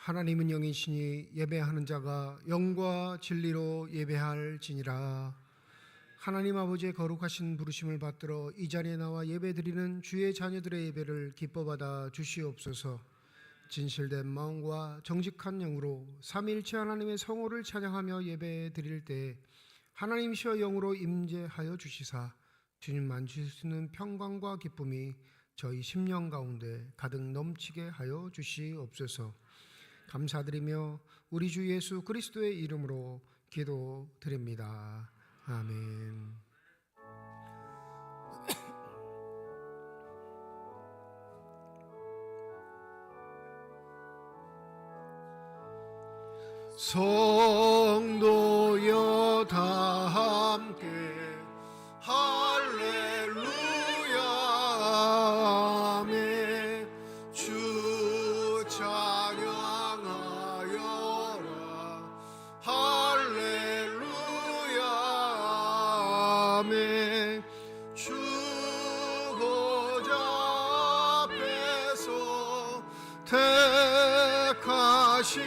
하나님은 영이시니 예배하는 자가 영과 진리로 예배할지니라. 하나님 아버지의 거룩하신 부르심을 받들어 이 자리에 나와 예배드리는 주의 자녀들의 예배를 기뻐 받아 주시옵소서. 진실된 마음과 정직한 영으로 삼위일체 하나님의 성호를 찬양하며 예배드릴 때 하나님이시여 영으로 임재하여 주시사 주님만 주실 수 있는 평강과 기쁨이 저희 심령 가운데 가득 넘치게 하여 주시옵소서. 감사드리며 우리 주 예수 그리스도의 이름으로 기도드립니다. 아멘. 성도여 다 함께 할렐루야 아멘. 주 찬양하여라 할렐루야 아멘. 주 보좌 앞에서 택하신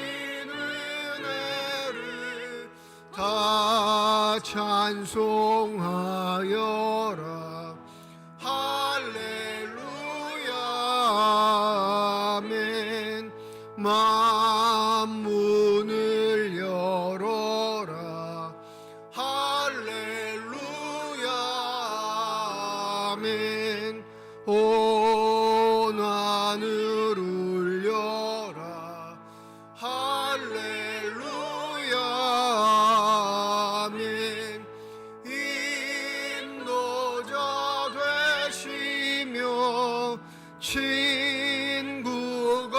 다 찬송하여라 할렐루야 아멘. 만문을 열어라 할렐루야 아멘. 온 하늘 울려라 할렐루야 아멘. 인도자 되시며 친구가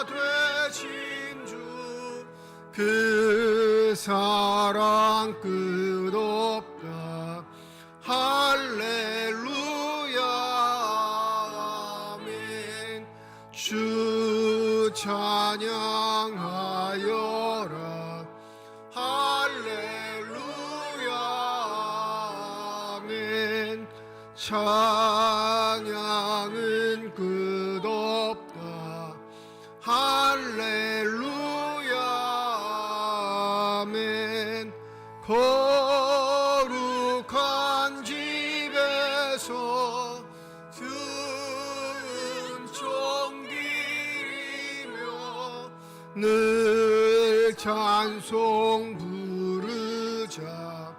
되신 주 그 사랑 끝없다 할렐루야 아멘. 주 찬양하여라 할렐루야 아멘. 찬양은 끝없다 할렐루야 아멘. 거룩한 집에서 은총 기리며 늘 찬송 부르자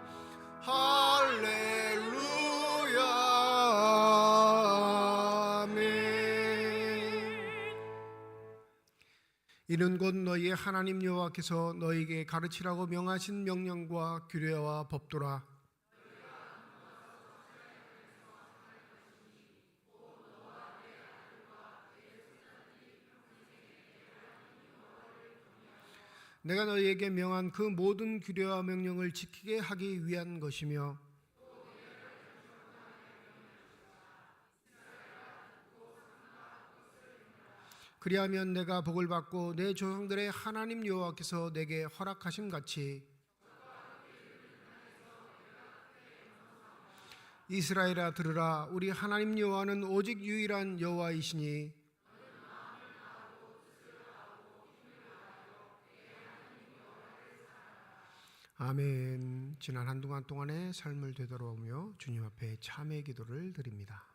할렐루야 아멘. 이는 곧 너희의 하나님 여호와께서 너희에게 가르치라고 명하신 명령과 규례와 법도라. 내가 너희에게 명한 그 모든 규례와 명령을 지키게 하기 위한 것이며 그리하면 내가 복을 받고 내 조상들의 하나님 여호와께서 내게 허락하심 같이 이스라엘아 들으라. 우리 하나님 여호와는 오직 유일한 여호와이시니 아멘. 지난 한 주간 동안의 삶을 되돌아오며 주님 앞에 참회 기도를 드립니다.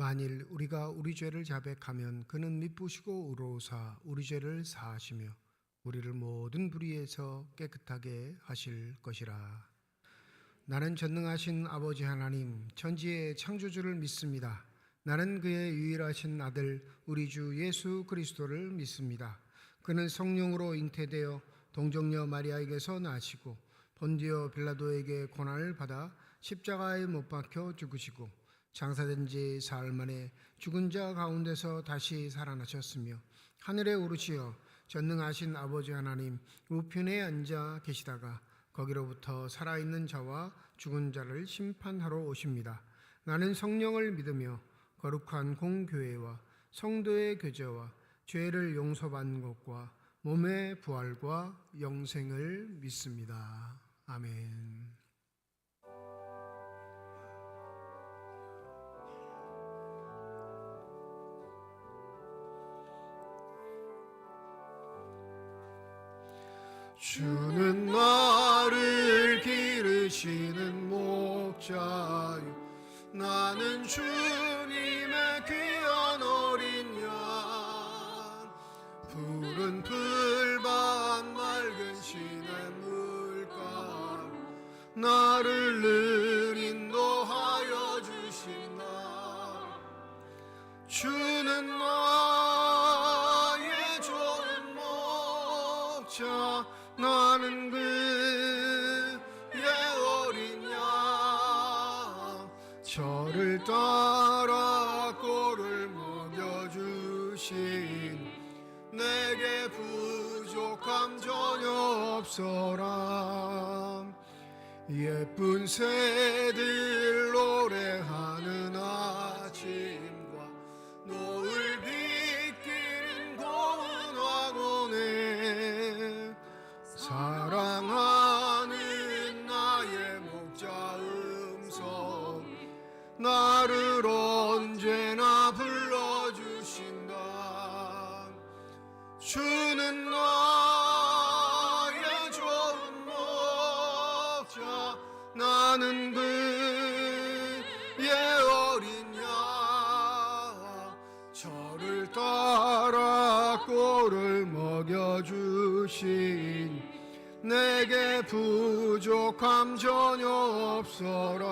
만일 우리가 우리 죄를 자백하면 그는 미쁘시고 의로우사 우리 죄를 사하시며 우리를 모든 불의에서 깨끗하게 하실 것이라. 나는 전능하신 아버지 하나님 천지의 창조주를 믿습니다. 나는 그의 유일하신 아들 우리 주 예수 그리스도를 믿습니다. 그는 성령으로 잉태되어 동정녀 마리아에게서 나시고 본디오 빌라도에게 고난을 받아 십자가에 못 박혀 죽으시고 장사된 지 사흘 만에 죽은 자 가운데서 다시 살아나셨으며 하늘에 오르시어 전능하신 아버지 하나님 우편에 앉아 계시다가 거기로부터 살아있는 자와 죽은 자를 심판하러 오십니다. 나는 성령을 믿으며 거룩한 공교회와 성도의 교제와 죄를 용서받는 것과 몸의 부활과 영생을 믿습니다. 아멘. 주는 나를 기르시는 목자요 나는 주님의 귀한 어린 양 푸른 풀밭 맑은 시냇 물가로 나를 늘 인도하여 주신다. 주는 나의 좋은 목자 나는 그의 어린 양 저를 따라 꼴을 먹여주신 내게 부족함 전혀 없어라. 예쁜 새들 노래하는 아침과 노을 비끼는 고운 왕원에 사랑하는 나의 목자 음성 나를 언제나 불러주신다. 주는 나의 좋은 목자 나는 그의 어린 양 저를 따라 꼴을 먹여주신 내게 부족함 전혀 없어라.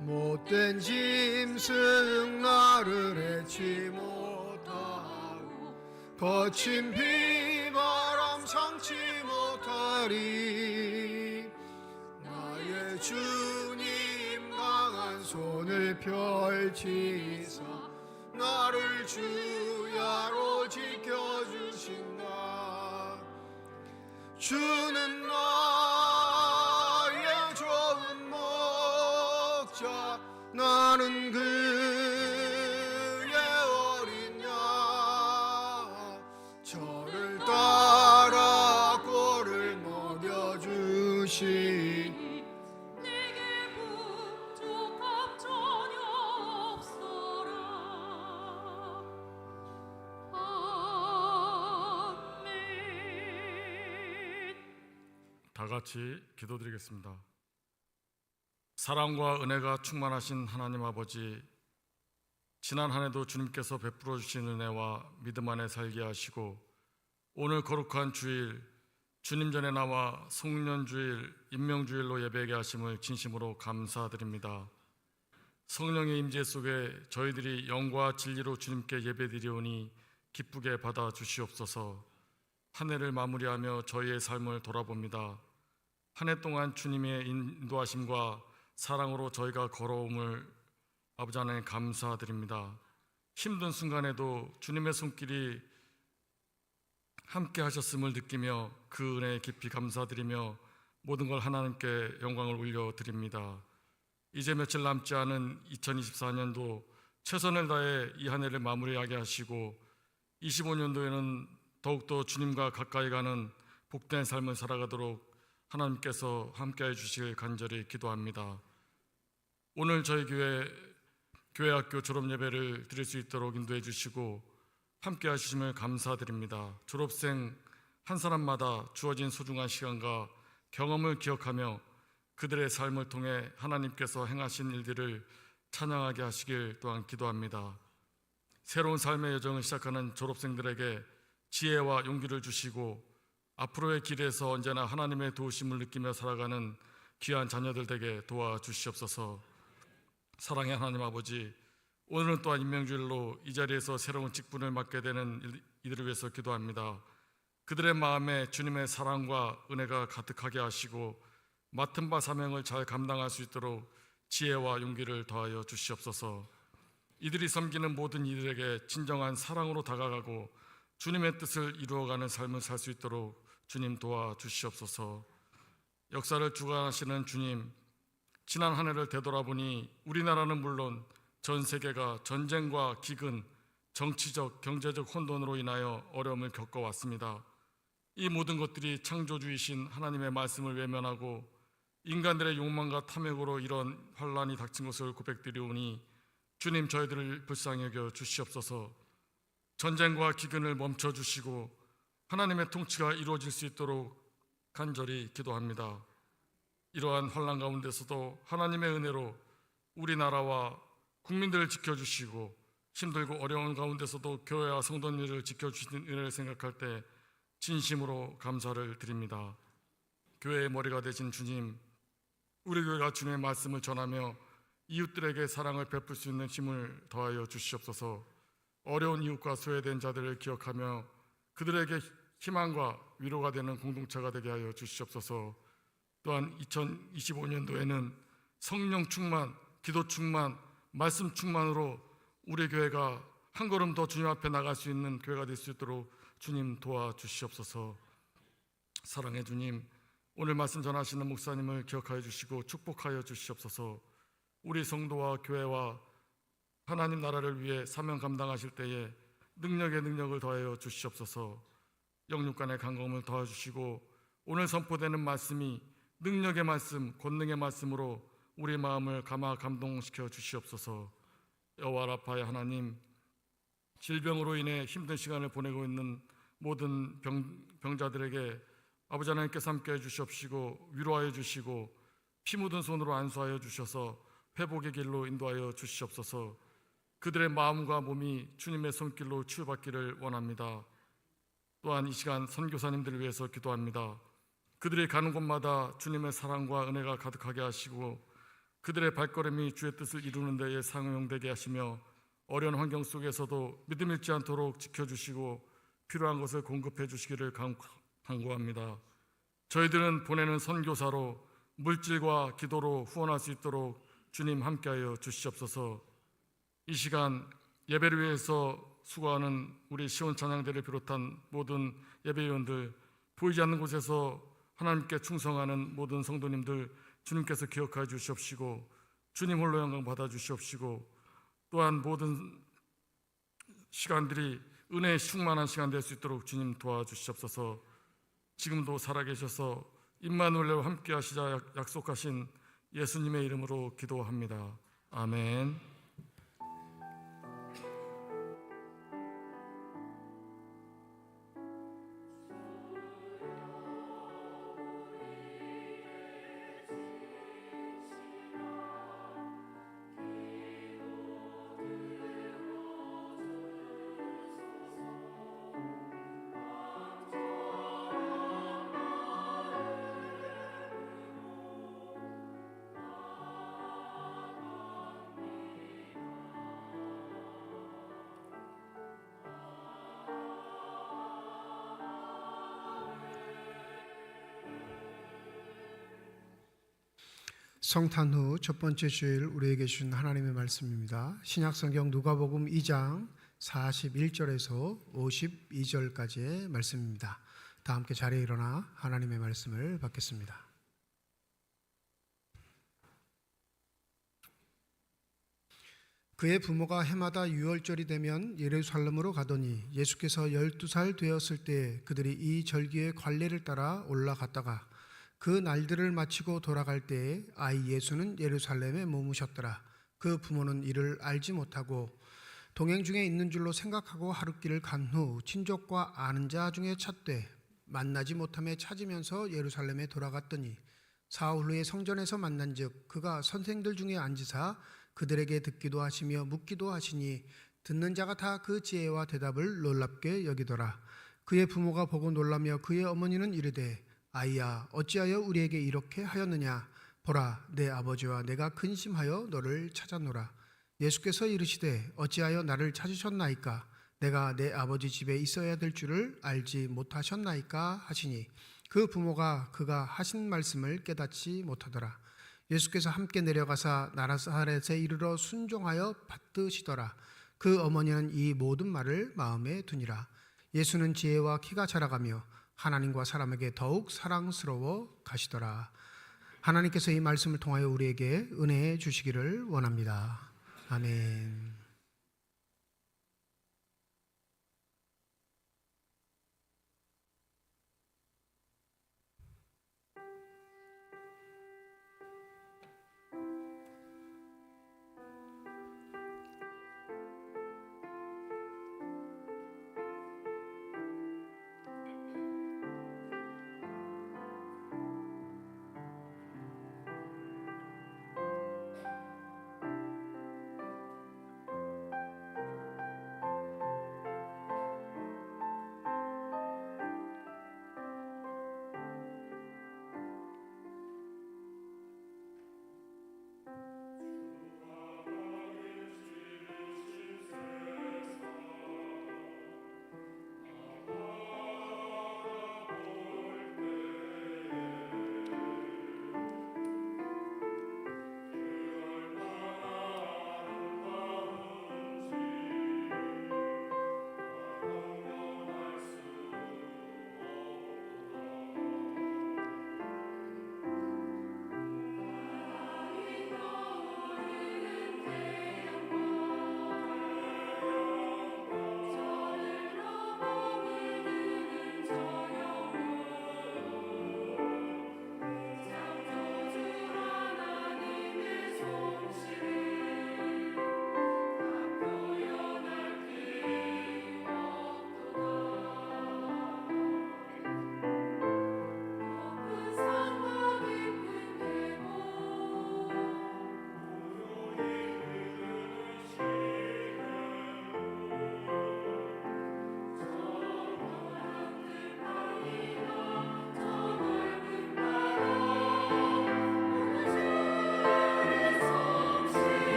못된 짐승 나를 해치 못하고 거친 비바람 삼지 못하리. 나의 주님 강한 손을 펼치사 나를 주야로 지켜주신다. 주는 나의 좋은 목자 나는 그의 어린 양 저를 따라 꼴을 먹여주신 내게 부족함 전혀 없어라. 아멘. 다 같이 기도드리겠습니다. 사랑과 은혜가 충만하신 하나님 아버지, 지난 한 해도 주님께서 베풀어 주신 은혜와 믿음 안에 살게 하시고 오늘 거룩한 주일 주님 전에 나와 성년주일, 임명주일로 예배하게 하심을 진심으로 감사드립니다. 성령의 임재 속에 저희들이 영과 진리로 주님께 예배드리오니 기쁘게 받아 주시옵소서. 한 해를 마무리하며 저희의 삶을 돌아봅니다. 한 해 동안 주님의 인도하심과 사랑으로 저희가 걸어옴을 아버지 하나님 감사드립니다. 힘든 순간에도 주님의 손길이 함께 하셨음을 느끼며 그 은혜에 깊이 감사드리며 모든 걸 하나님께 영광을 올려드립니다. 이제 며칠 남지 않은 2024년도 최선을 다해 이 한 해를 마무리하게 하시고 25년도에는 더욱더 주님과 가까이 가는 복된 삶을 살아가도록 하나님께서 함께해 주시길 간절히 기도합니다. 오늘 저희 교회학교 졸업예배를 드릴 수 있도록 인도해 주시고 함께 하시심을 감사드립니다. 졸업생 한 사람마다 주어진 소중한 시간과 경험을 기억하며 그들의 삶을 통해 하나님께서 행하신 일들을 찬양하게 하시길 또한 기도합니다. 새로운 삶의 여정을 시작하는 졸업생들에게 지혜와 용기를 주시고 앞으로의 길에서 언제나 하나님의 도우심을 느끼며 살아가는 귀한 자녀들 되게 도와주시옵소서. 사랑의 하나님 아버지, 오늘은 또한 임명주일로 이 자리에서 새로운 직분을 맡게 되는 이들을 위해서 기도합니다. 그들의 마음에 주님의 사랑과 은혜가 가득하게 하시고 맡은 바 사명을 잘 감당할 수 있도록 지혜와 용기를 더하여 주시옵소서. 이들이 섬기는 모든 이들에게 진정한 사랑으로 다가가고 주님의 뜻을 이루어가는 삶을 살 수 있도록 주님 도와주시옵소서. 역사를 주관하시는 주님, 지난 한 해를 되돌아보니 우리나라는 물론 전 세계가 전쟁과 기근, 정치적, 경제적 혼돈으로 인하여 어려움을 겪어왔습니다. 이 모든 것들이 창조주이신 하나님의 말씀을 외면하고 인간들의 욕망과 탐욕으로 이런 환란이 닥친 것을 고백드리오니 주님, 저희들을 불쌍히 여겨 주시옵소서. 전쟁과 기근을 멈춰주시고 하나님의 통치가 이루어질 수 있도록 간절히 기도합니다. 이러한 환란 가운데서도 하나님의 은혜로 우리나라와 국민들을 지켜주시고 힘들고 어려운 가운데서도 교회와 성도님들을 지켜주시는 은혜를 생각할 때 진심으로 감사를 드립니다. 교회의 머리가 되신 주님, 우리 교회가 주님의 말씀을 전하며 이웃들에게 사랑을 베풀 수 있는 힘을 더하여 주시옵소서. 어려운 이웃과 소외된 자들을 기억하며 그들에게 희망과 위로가 되는 공동체가 되게 하여 주시옵소서. 또한 2025년도에는 성령 충만, 기도 충만, 말씀 충만으로 우리 교회가 한 걸음 더 주님 앞에 나갈 수 있는 교회가 될 수 있도록 주님 도와주시옵소서. 사랑의 주님, 오늘 말씀 전하시는 목사님을 기억하여 주시고 축복하여 주시옵소서. 우리 성도와 교회와 하나님 나라를 위해 사명 감당하실 때에 능력에 능력을 더하여 주시옵소서. 영육간의 강건을 더해주시고 오늘 선포되는 말씀이 능력의 말씀, 권능의 말씀으로 우리 마음을 감동시켜 주시옵소서. 여호와 라파의 하나님, 질병으로 인해 힘든 시간을 보내고 있는 모든 병자들에게 아버지 하나님께서 함께해 주시옵시고 위로하여 주시고 피 묻은 손으로 안수하여 주셔서 회복의 길로 인도하여 주시옵소서. 그들의 마음과 몸이 주님의 손길로 치유받기를 원합니다. 또한 이 시간 선교사님들을 위해서 기도합니다. 그들이 가는 곳마다 주님의 사랑과 은혜가 가득하게 하시고 그들의 발걸음이 주의 뜻을 이루는 데에 사용되게 하시며 어려운 환경 속에서도 믿음 잃지 않도록 지켜주시고 필요한 것을 공급해 주시기를 간구합니다. 저희들은 보내는 선교사로 물질과 기도로 후원할 수 있도록 주님 함께하여 주시옵소서. 이 시간 예배를 위해서 수고하는 우리 시온 찬양대를 비롯한 모든 예배위원들, 보이지 않는 곳에서 하나님께 충성하는 모든 성도님들 주님께서 기억하여 주시옵시고 주님 홀로 영광 받아 주시옵시고 또한 모든 시간들이 은혜의 충만한 시간 될 수 있도록 주님 도와주시옵소서. 지금도 살아계셔서 임마누엘과 함께 하시자 약속하신 예수님의 이름으로 기도합니다. 아멘. 성탄 후 첫 번째 주일 우리에게 주신 하나님의 말씀입니다. 신약성경 누가복음 2장 41절에서 52절까지의 말씀입니다. 다 함께 자리에 일어나 하나님의 말씀을 받겠습니다. 그의 부모가 해마다 유월절이 되면 예루살렘으로 가더니 예수께서 12살 되었을 때 그들이 이 절기의 관례를 따라 올라갔다가 그 날들을 마치고 돌아갈 때에 아이 예수는 예루살렘에 머무셨더라. 그 부모는 이를 알지 못하고 동행 중에 있는 줄로 생각하고 하룻길을 간 후 친족과 아는 자 중에 찾되 만나지 못함에 찾으면서 예루살렘에 돌아갔더니 사흘 후에 성전에서 만난즉 그가 선생들 중에 앉으사 그들에게 듣기도 하시며 묻기도 하시니 듣는 자가 다 그 지혜와 대답을 놀랍게 여기더라. 그의 부모가 보고 놀라며 그의 어머니는 이르되 아이야 어찌하여 우리에게 이렇게 하였느냐. 보라 내 아버지와 내가 근심하여 너를 찾았노라. 예수께서 이르시되 어찌하여 나를 찾으셨나이까. 내가 내 아버지 집에 있어야 될 줄을 알지 못하셨나이까 하시니 그 부모가 그가 하신 말씀을 깨닫지 못하더라. 예수께서 함께 내려가사 나사렛에 이르러 순종하여 받드시더라. 그 어머니는 이 모든 말을 마음에 두니라. 예수는 지혜와 키가 자라가며 하나님과 사람에게 더욱 사랑스러워 가시더라. 하나님께서 이 말씀을 통하여 우리에게 은혜 주시기를 원합니다. 아멘.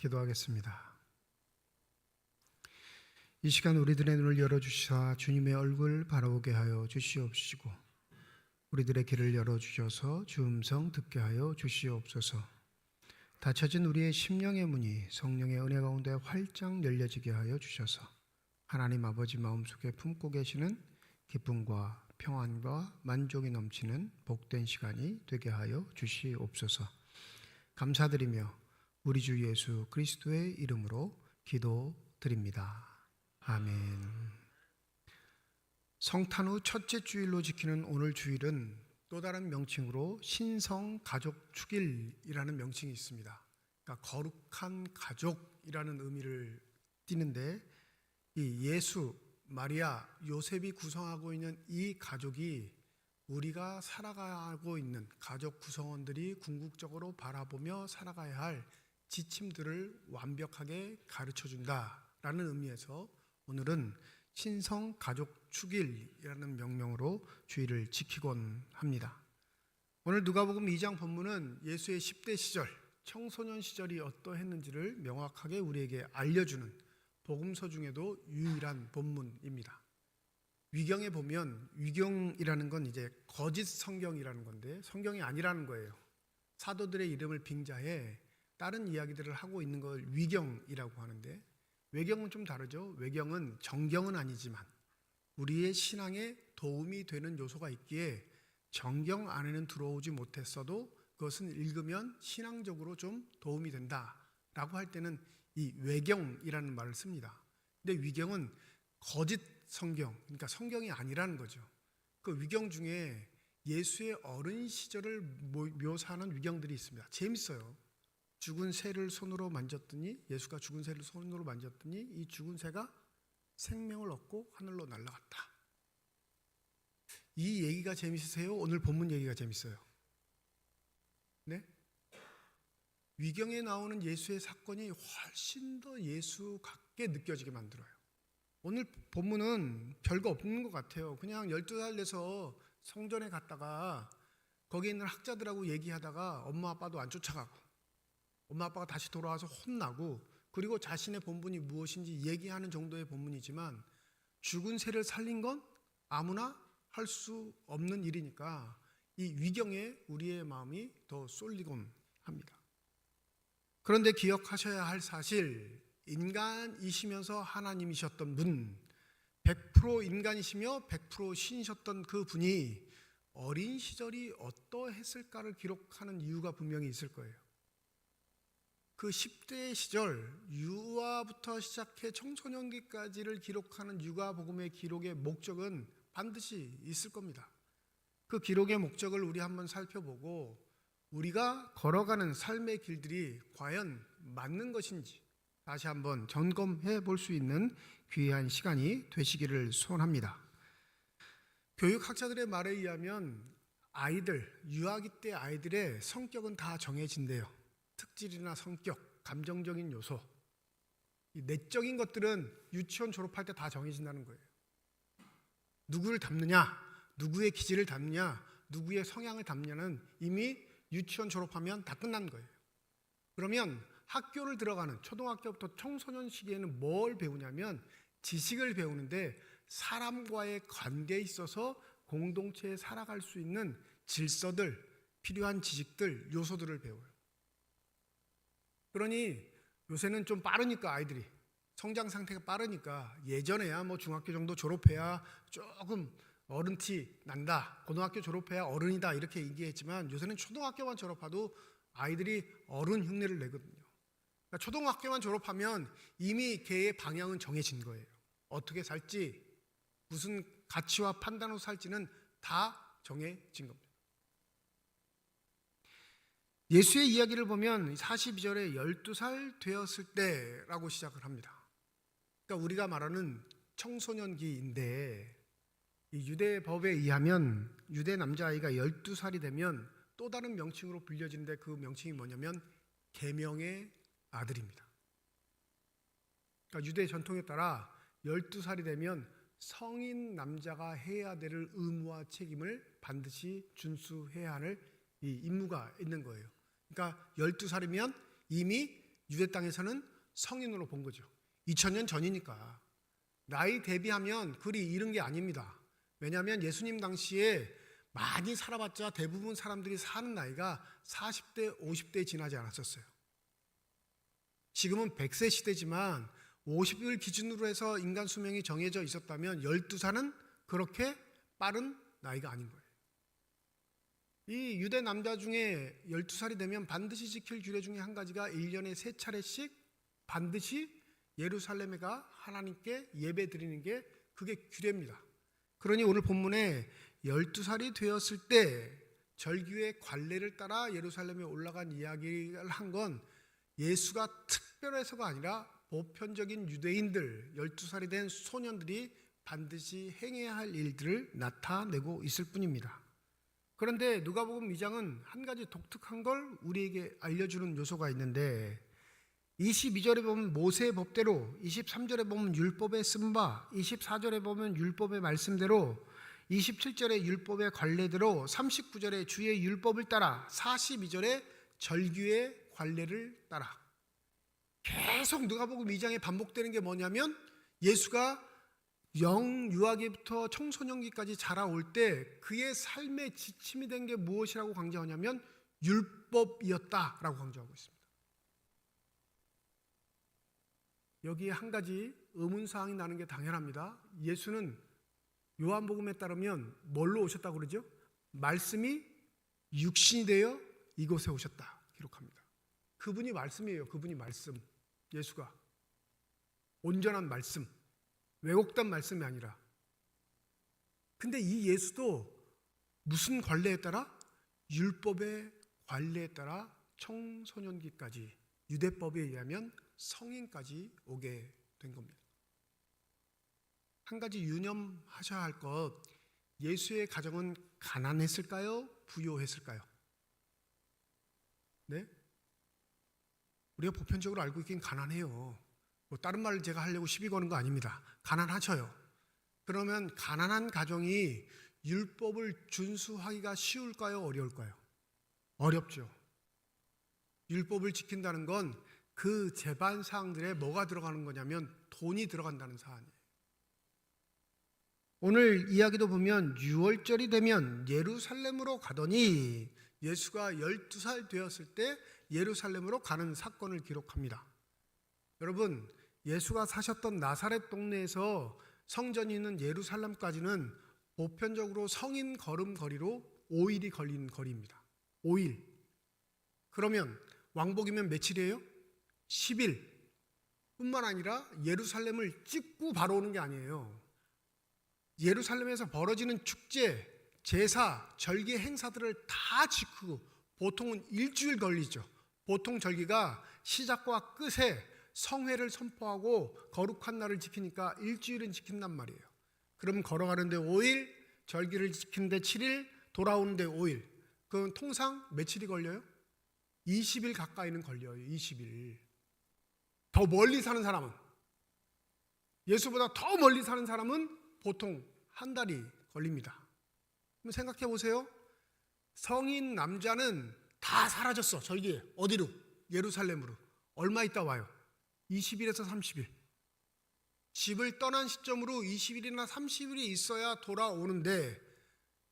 기도하겠습니다. 이 시간 우리들의 눈을 열어주시사 주님의 얼굴 바라보게 하여 주시옵시고 우리들의 귀를 열어주셔서 주 음성 듣게 하여 주시옵소서. 닫혀진 우리의 심령의 문이 성령의 은혜 가운데 활짝 열려지게 하여 주셔서 하나님 아버지 마음속에 품고 계시는 기쁨과 평안과 만족이 넘치는 복된 시간이 되게 하여 주시옵소서. 감사드리며 우리 주 예수 그리스도의 이름으로 기도드립니다. 아멘. 성탄 후 첫째 주일로 지키는 오늘 주일은 또 다른 명칭으로 신성 가족 축일이라는 명칭이 있습니다. 그러니까 거룩한 가족이라는 의미를 띠는데 이 예수, 마리아, 요셉이 구성하고 있는 이 가족이 우리가 살아가고 있는 가족 구성원들이 궁극적으로 바라보며 살아가야 할 지침들을 완벽하게 가르쳐준다라는 의미에서 오늘은 신성 가족 축일이라는 명명으로 주일을 지키곤 합니다. 오늘 누가복음 2장 본문은 예수의 10대 시절, 청소년 시절이 어떠했는지를 명확하게 우리에게 알려주는 복음서 중에도 유일한 본문입니다. 위경에 보면 위경이라는 건 이제 거짓 성경이라는 건데 성경이 아니라는 거예요. 사도들의 이름을 빙자해 다른 이야기들을 하고 있는 걸 위경이라고 하는데 외경은 좀 다르죠. 외경은 정경은 아니지만 우리의 신앙에 도움이 되는 요소가 있기에 정경 안에는 들어오지 못했어도 그것은 읽으면 신앙적으로 좀 도움이 된다라고 할 때는 이 외경이라는 말을 씁니다. 근데 위경은 거짓 성경, 그러니까 성경이 아니라는 거죠. 그 위경 중에 예수의 어린 시절을 묘사하는 위경들이 있습니다. 재밌어요. 죽은 새를 손으로 만졌더니 예수가 죽은 새를 손으로 만졌더니 이 죽은 새가 생명을 얻고 하늘로 날아갔다. 이 얘기가 재밌으세요? 오늘 본문 얘기가 재밌어요? 네? 위경에 나오는 예수의 사건이 훨씬 더 예수 같게 느껴지게 만들어요. 오늘 본문은 별거 없는 것 같아요. 그냥 12살 돼서 성전에 갔다가 거기에 있는 학자들하고 얘기하다가 엄마 아빠도 안 쫓아가고 엄마 아빠가 다시 돌아와서 혼나고 그리고 자신의 본분이 무엇인지 얘기하는 정도의 본문이지만 죽은 새를 살린 건 아무나 할 수 없는 일이니까 이 위경에 우리의 마음이 더 쏠리곤 합니다. 그런데 기억하셔야 할 사실, 인간이시면서 하나님이셨던 분, 100% 인간이시며 100% 신이셨던 그 분이 어린 시절이 어떠했을까를 기록하는 이유가 분명히 있을 거예요. 그 10대 시절 유아부터 시작해 청소년기까지를 기록하는 유가복음의 기록의 목적은 반드시 있을 겁니다. 그 기록의 목적을 우리 한번 살펴보고 우리가 걸어가는 삶의 길들이 과연 맞는 것인지 다시 한번 점검해 볼 수 있는 귀한 시간이 되시기를 소원합니다. 교육학자들의 말에 의하면 아이들, 유아기 때 아이들의 성격은 다 정해진대요. 특질이나 성격, 감정적인 요소, 이 내적인 것들은 유치원 졸업할 때 다 정해진다는 거예요. 누구를 닮느냐, 누구의 기질을 닮느냐, 누구의 성향을 닮느냐는 이미 유치원 졸업하면 다 끝난 거예요. 그러면 학교를 들어가는 초등학교부터 청소년 시기에는 뭘 배우냐면 지식을 배우는데 사람과의 관계에 있어서 공동체에 살아갈 수 있는 질서들, 필요한 지식들, 요소들을 배워요. 그러니 요새는 좀 빠르니까 아이들이 성장 상태가 빠르니까 예전에야 뭐 중학교 정도 졸업해야 조금 어른 티 난다, 고등학교 졸업해야 어른이다 이렇게 얘기했지만 요새는 초등학교만 졸업해도 아이들이 어른 흉내를 내거든요. 그러니까 초등학교만 졸업하면 이미 걔의 방향은 정해진 거예요. 어떻게 살지, 무슨 가치와 판단으로 살지는 다 정해진 겁니다. 예수의 이야기를 보면 42절에 12살 되었을 때라고 시작을 합니다. 그러니까 우리가 말하는 청소년기인데 이 유대 법에 의하면 유대 남자아이가 12살이 되면 또 다른 명칭으로 불려지는데 그 명칭이 뭐냐면 계명의 아들입니다. 그러니까 유대 전통에 따라 12살이 되면 성인 남자가 해야 될 의무와 책임을 반드시 준수해야 할 이 임무가 있는 거예요. 그러니까 12살이면 이미 유대 땅에서는 성인으로 본 거죠. 2000년 전이니까. 나이 대비하면 그리 이른 게 아닙니다. 왜냐하면 예수님 당시에 많이 살아봤자 대부분 사람들이 사는 나이가 40대, 50대에 지나지 않았었어요. 지금은 100세 시대지만 50을 기준으로 해서 인간 수명이 정해져 있었다면 12살은 그렇게 빠른 나이가 아닌 거예요. 이 유대 남자 중에 12살이 되면 반드시 지킬 규례 중에 한 가지가 1년에 3차례씩 반드시 예루살렘에 가 하나님께 예배 드리는 게 그게 규례입니다. 그러니 오늘 본문에 12살이 되었을 때 절기의 관례를 따라 예루살렘에 올라간 이야기를 한 건 예수가 특별해서가 아니라 보편적인 유대인들 12살이 된 소년들이 반드시 행해야 할 일들을 나타내고 있을 뿐입니다. 그런데 누가복음 2장은 한 가지 독특한 걸 우리에게 알려주는 요소가 있는데 22절에 보면 모세의 법대로, 23절에 보면 율법의 쓴바, 24절에 보면 율법의 말씀대로, 27절에 율법의 관례대로, 39절에 주의 율법을 따라, 42절에 절규의 관례를 따라. 계속 누가복음 2장에 반복되는 게 뭐냐면 예수가 영유아기부터 청소년기까지 자라올 때 그의 삶의 지침이 된 게 무엇이라고 강조하냐면 율법이었다라고 강조하고 있습니다. 여기에 한 가지 의문사항이 나는 게 당연합니다. 예수는 요한복음에 따르면 뭘로 오셨다고 그러죠? 말씀이 육신이 되어 이곳에 오셨다 기록합니다. 그분이 말씀이에요. 그분이 말씀. 예수가 온전한 말씀, 왜곡된 말씀이 아니라. 근데 이 예수도 무슨 관례에 따라? 율법의 관례에 따라 청소년기까지 유대법에 의하면 성인까지 오게 된 겁니다. 한 가지 유념하셔야 할 것, 예수의 가정은 가난했을까요? 부유했을까요? 네? 우리가 보편적으로 알고 있긴 가난해요. 뭐 다른 말을 제가 하려고 시비 거는 거 아닙니다. 가난하셔요. 그러면 가난한 가정이 율법을 준수하기가 쉬울까요? 어려울까요? 어렵죠. 율법을 지킨다는 건 그 제반 사항들에 뭐가 들어가는 거냐면 돈이 들어간다는 사안이에요. 오늘 이야기도 보면 6월절이 되면 예루살렘으로 가더니 예수가 12살 되었을 때 예루살렘으로 가는 사건을 기록합니다. 여러분, 예수가 사셨던 나사렛 동네에서 성전이 있는 예루살렘까지는 보편적으로 성인 걸음거리로 5일이 걸리는 거리입니다. 5일. 그러면 왕복이면 며칠이에요? 10일. 뿐만 아니라 예루살렘을 찍고 바로 오는 게 아니에요. 예루살렘에서 벌어지는 축제, 제사, 절기 행사들을 다 지키고 보통은 일주일 걸리죠. 보통 절기가 시작과 끝에 성회를 선포하고 거룩한 날을 지키니까 일주일은 지킨단 말이에요. 그럼 걸어가는데 5일, 절기를 지키는데 7일, 돌아오는데 5일. 그럼 통상 며칠이 걸려요? 20일 가까이는 걸려요. 20일. 더 멀리 사는 사람은, 예수보다 더 멀리 사는 사람은 보통 한 달이 걸립니다. 그럼 생각해 보세요. 성인 남자는 다 사라졌어. 절기에. 어디로? 예루살렘으로. 얼마 있다 와요? 20일에서 30일. 집을 떠난 시점으로 20일이나 30일이 있어야 돌아오는데,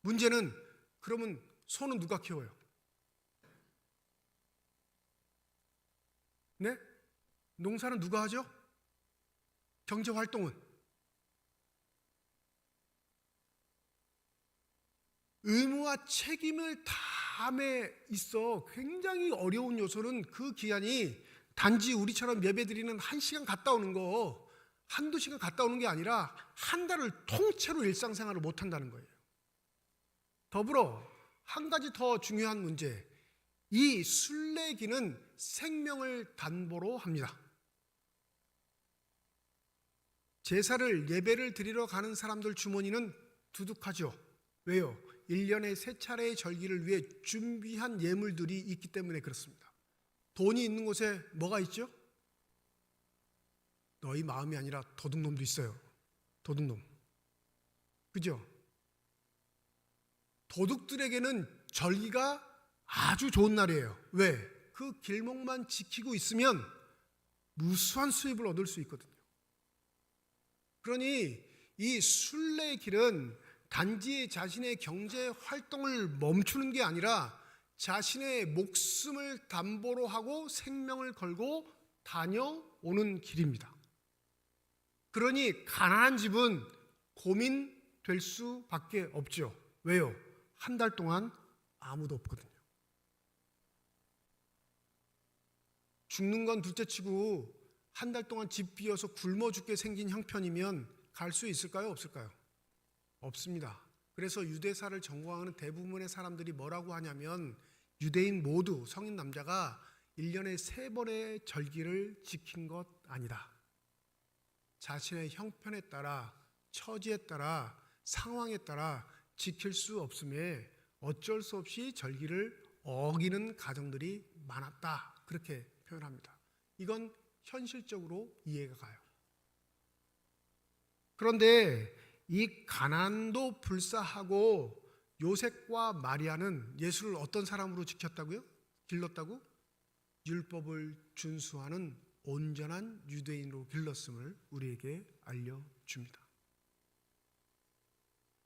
문제는 그러면 소는 누가 키워요? 네? 농사는 누가 하죠? 경제활동은? 의무와 책임을 다함에 있어 굉장히 어려운 요소는 그 기한이 단지 우리처럼 예배드리는 1시간 갔다 오는 거, 한두 시간 갔다 오는 게 아니라 한 달을 통째로 일상생활을 못한다는 거예요. 더불어 한 가지 더 중요한 문제, 이 순례기는 생명을 담보로 합니다. 제사를, 예배를 드리러 가는 사람들 주머니는 두둑하죠. 왜요? 1년에 3차례의 절기를 위해 준비한 예물들이 있기 때문에 그렇습니다. 돈이 있는 곳에 뭐가 있죠? 너희 마음이 아니라 도둑놈도 있어요. 도둑놈. 그죠? 도둑들에게는 절기가 아주 좋은 날이에요. 왜? 그 길목만 지키고 있으면 무수한 수입을 얻을 수 있거든요. 그러니 이 순례의 길은 단지 자신의 경제 활동을 멈추는 게 아니라 자신의 목숨을 담보로 하고 생명을 걸고 다녀오는 길입니다. 그러니 가난한 집은 고민될 수밖에 없죠. 왜요? 한 달 동안 아무도 없거든요. 죽는 건 둘째치고 한 달 동안 집 비어서 굶어 죽게 생긴 형편이면 갈 수 있을까요? 없을까요? 없습니다. 그래서 유대사를 전공하는 대부분의 사람들이 뭐라고 하냐면 유대인 모두 성인 남자가 1년에 3번의 절기를 지킨 것 아니다. 자신의 형편에 따라 처지에 따라 상황에 따라 지킬 수 없음에 어쩔 수 없이 절기를 어기는 가정들이 많았다. 그렇게 표현합니다. 이건 현실적으로 이해가 가요. 그런데 이 가난도 불사하고 요셉과 마리아는 예수를 어떤 사람으로 지켰다고요? 길렀다고? 율법을 준수하는 온전한 유대인으로 길렀음을 우리에게 알려줍니다.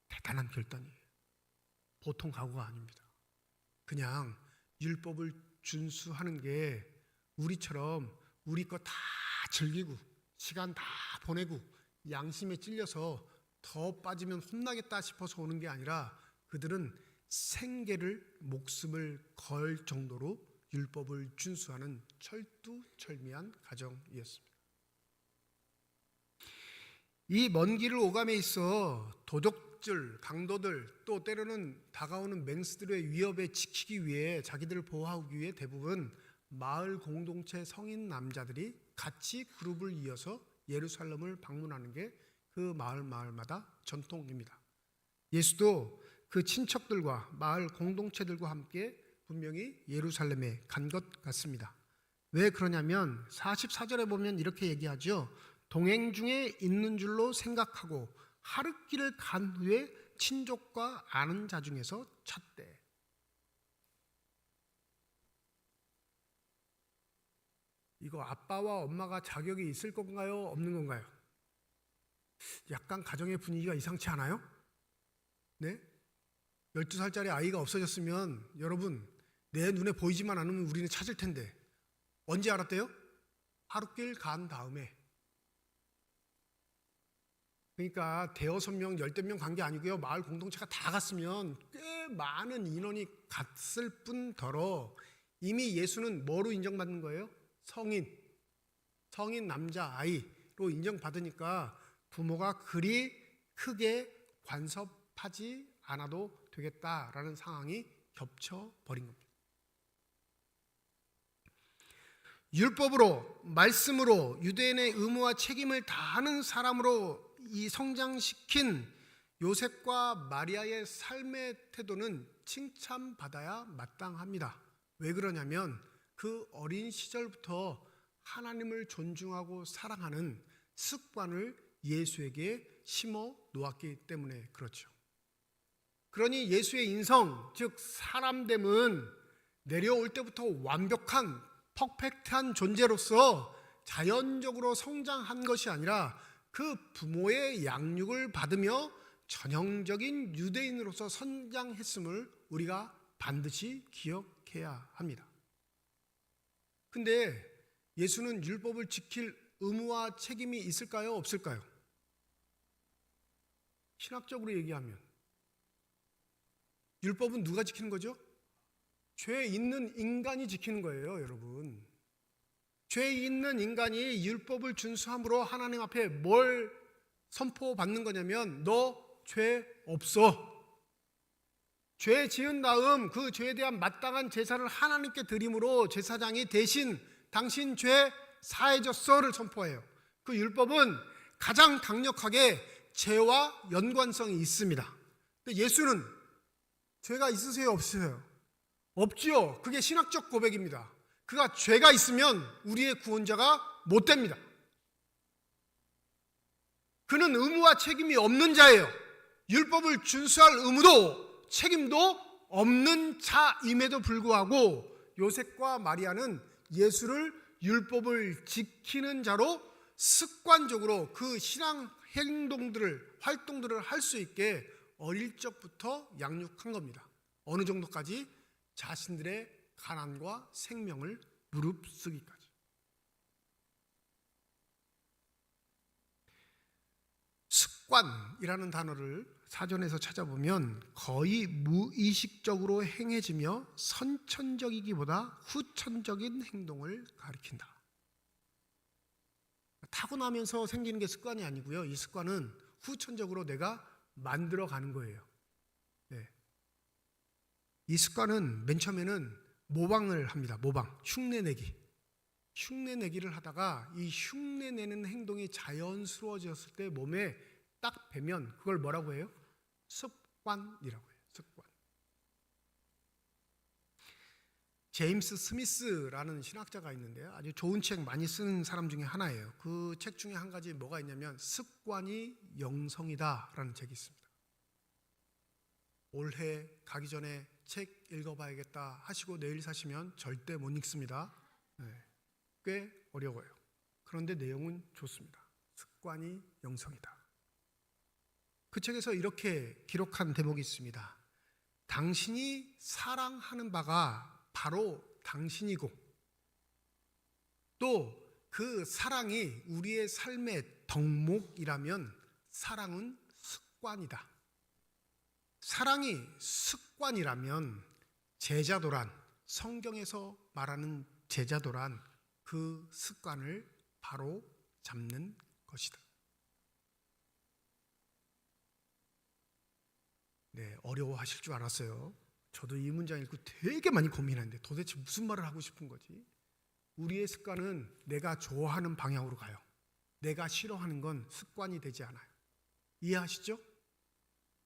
대단한 결단이에요. 보통 각오가 아닙니다. 그냥 율법을 준수하는 게 우리처럼 우리 거 다 즐기고 시간 다 보내고 양심에 찔려서 더 빠지면 혼나겠다 싶어서 오는 게 아니라 그들은 생계를 목숨을 걸 정도로 율법을 준수하는 철두철미한 가정이었습니다. 이 먼 길을 오감에 있어 도적질, 강도들 또 때로는 다가오는 맹수들의 위협에 지키기 위해 자기들을 보호하기 위해 대부분 마을 공동체 성인 남자들이 같이 그룹을 이어서 예루살렘을 방문하는 게 그 마을마다 전통입니다. 예수도 그 친척들과 마을 공동체들과 함께 분명히 예루살렘에 간 것 같습니다. 왜 그러냐면 44절에 보면 이렇게 얘기하죠. 동행 중에 있는 줄로 생각하고 하룻길을 간 후에 친족과 아는 자 중에서 찾되. 이거 아빠와 엄마가 자격이 있을 건가요? 없는 건가요? 약간 가정의 분위기가 이상치 않아요? 네? 12살짜리 아이가 없어졌으면 여러분 내 눈에 보이지만 않으면 우리는 찾을 텐데 언제 알았대요? 하룻길 간 다음에. 그러니까 대여섯 명, 10명 간 게 아니고요. 마을 공동체가 다 갔으면 꽤 많은 인원이 갔을 뿐더러 이미 예수는 뭐로 인정받는 거예요? 성인 남자 아이로 인정받으니까 부모가 그리 크게 간섭하지 않아도 되겠다라는 상황이 겹쳐버린 겁니다. 율법으로 말씀으로 유대인의 의무와 책임을 다하는 사람으로 이 성장시킨 요셉과 마리아의 삶의 태도는 칭찬받아야 마땅합니다. 왜 그러냐면 그 어린 시절부터 하나님을 존중하고 사랑하는 습관을 예수에게 심어 놓았기 때문에 그렇죠. 그러니 예수의 인성, 즉 사람됨은 내려올 때부터 완벽한 퍼펙트한 존재로서 자연적으로 성장한 것이 아니라 그 부모의 양육을 받으며 전형적인 유대인으로서 성장했음을 우리가 반드시 기억해야 합니다. 근데 예수는 율법을 지킬 의무와 책임이 있을까요? 없을까요? 신학적으로 얘기하면 율법은 누가 지키는 거죠? 죄 있는 인간이 지키는 거예요, 여러분. 죄 있는 인간이 율법을 준수함으로 하나님 앞에 뭘 선포받는 거냐면 너 죄 없어. 죄 지은 다음 그 죄에 대한 마땅한 제사를 하나님께 드림으로 제사장이 대신 당신 죄 사해졌어를 선포해요. 그 율법은 가장 강력하게 죄와 연관성이 있습니다. 근데 예수는 죄가 있으세요, 없으세요? 없지요. 그게 신학적 고백입니다. 그가 죄가 있으면 우리의 구원자가 못 됩니다. 그는 의무와 책임이 없는 자예요. 율법을 준수할 의무도 책임도 없는 자임에도 불구하고 요셉과 마리아는 예수를 율법을 지키는 자로 습관적으로 그 신앙 행동들을, 활동들을 할 수 있게 어릴 적부터 양육한 겁니다. 어느 정도까지? 자신들의 가난과 생명을 무릅쓰기까지. 습관이라는 단어를 사전에서 찾아보면 거의 무의식적으로 행해지며 선천적이기보다 후천적인 행동을 가리킨다. 타고나면서 생기는 게 습관이 아니고요. 이 습관은 후천적으로 내가 만들어가는 거예요. 네. 이 습관은 맨 처음에는 모방을 합니다. 모방, 흉내내기. 흉내내기를 하다가 이 흉내내는 행동이 자연스러워졌을 때 몸에 딱 배면 그걸 뭐라고 해요? 습관이라고 해요. 습관. 제임스 스미스라는 신학자가 있는데요. 아주 좋은 책 많이 쓰는 사람 중에 하나예요. 그 책 중에 한 가지 뭐가 있냐면 습관이 영성이다라는 책이 있습니다. 올해 가기 전에 책 읽어봐야겠다 하시고 내일 사시면 절대 못 읽습니다. 네, 꽤 어려워요. 그런데 내용은 좋습니다. 습관이 영성이다. 그 책에서 이렇게 기록한 대목이 있습니다. 당신이 사랑하는 바가 바로 당신이고 또 그 사랑이 우리의 삶의 덕목이라면 사랑은 습관이다. 사랑이 습관이라면 제자도란, 성경에서 말하는 제자도란 그 습관을 바로 잡는 것이다. 네, 어려워하실 줄 알았어요. 저도 이 문장 읽고 되게 많이 고민했는데 도대체 무슨 말을 하고 싶은 거지? 우리의 습관은 내가 좋아하는 방향으로 가요. 내가 싫어하는 건 습관이 되지 않아요. 이해하시죠?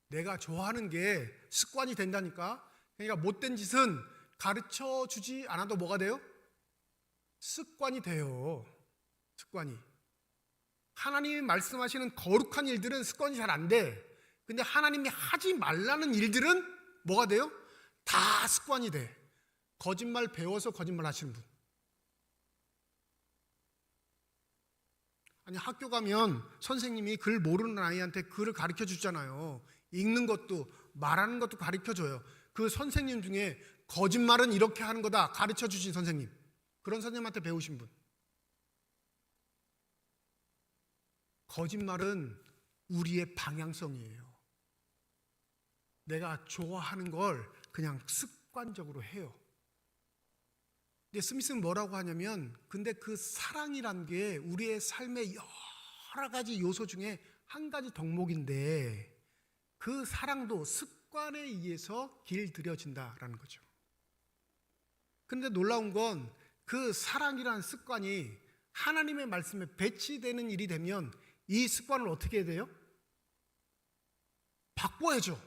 내가 좋아하는 게 습관이 된다니까. 그러니까 못된 짓은 가르쳐 주지 않아도 뭐가 돼요? 습관이 돼요. 습관이. 하나님이 말씀하시는 거룩한 일들은 습관이 잘 안 돼. 근데 하나님이 하지 말라는 일들은 뭐가 돼요? 다 습관이 돼. 거짓말 배워서 거짓말 하시는 분. 아니 학교 가면 선생님이 글 모르는 아이한테 글을 가르쳐 주잖아요. 읽는 것도 말하는 것도 가르쳐 줘요. 그 선생님 중에 거짓말은 이렇게 하는 거다 가르쳐 주신 선생님. 그런 선생님한테 배우신 분. 거짓말은 우리의 방향성이에요. 내가 좋아하는 걸 그냥 습관적으로 해요. 근데 스미스는 뭐라고 하냐면 근데 그 사랑이란 게 우리의 삶의 여러 가지 요소 중에 한 가지 덕목인데 그 사랑도 습관에 의해서 길들여진다라는 거죠. 그런데 놀라운 건 그 사랑이라는 습관이 하나님의 말씀에 배치되는 일이 되면 이 습관을 어떻게 해야 돼요? 바꿔야죠.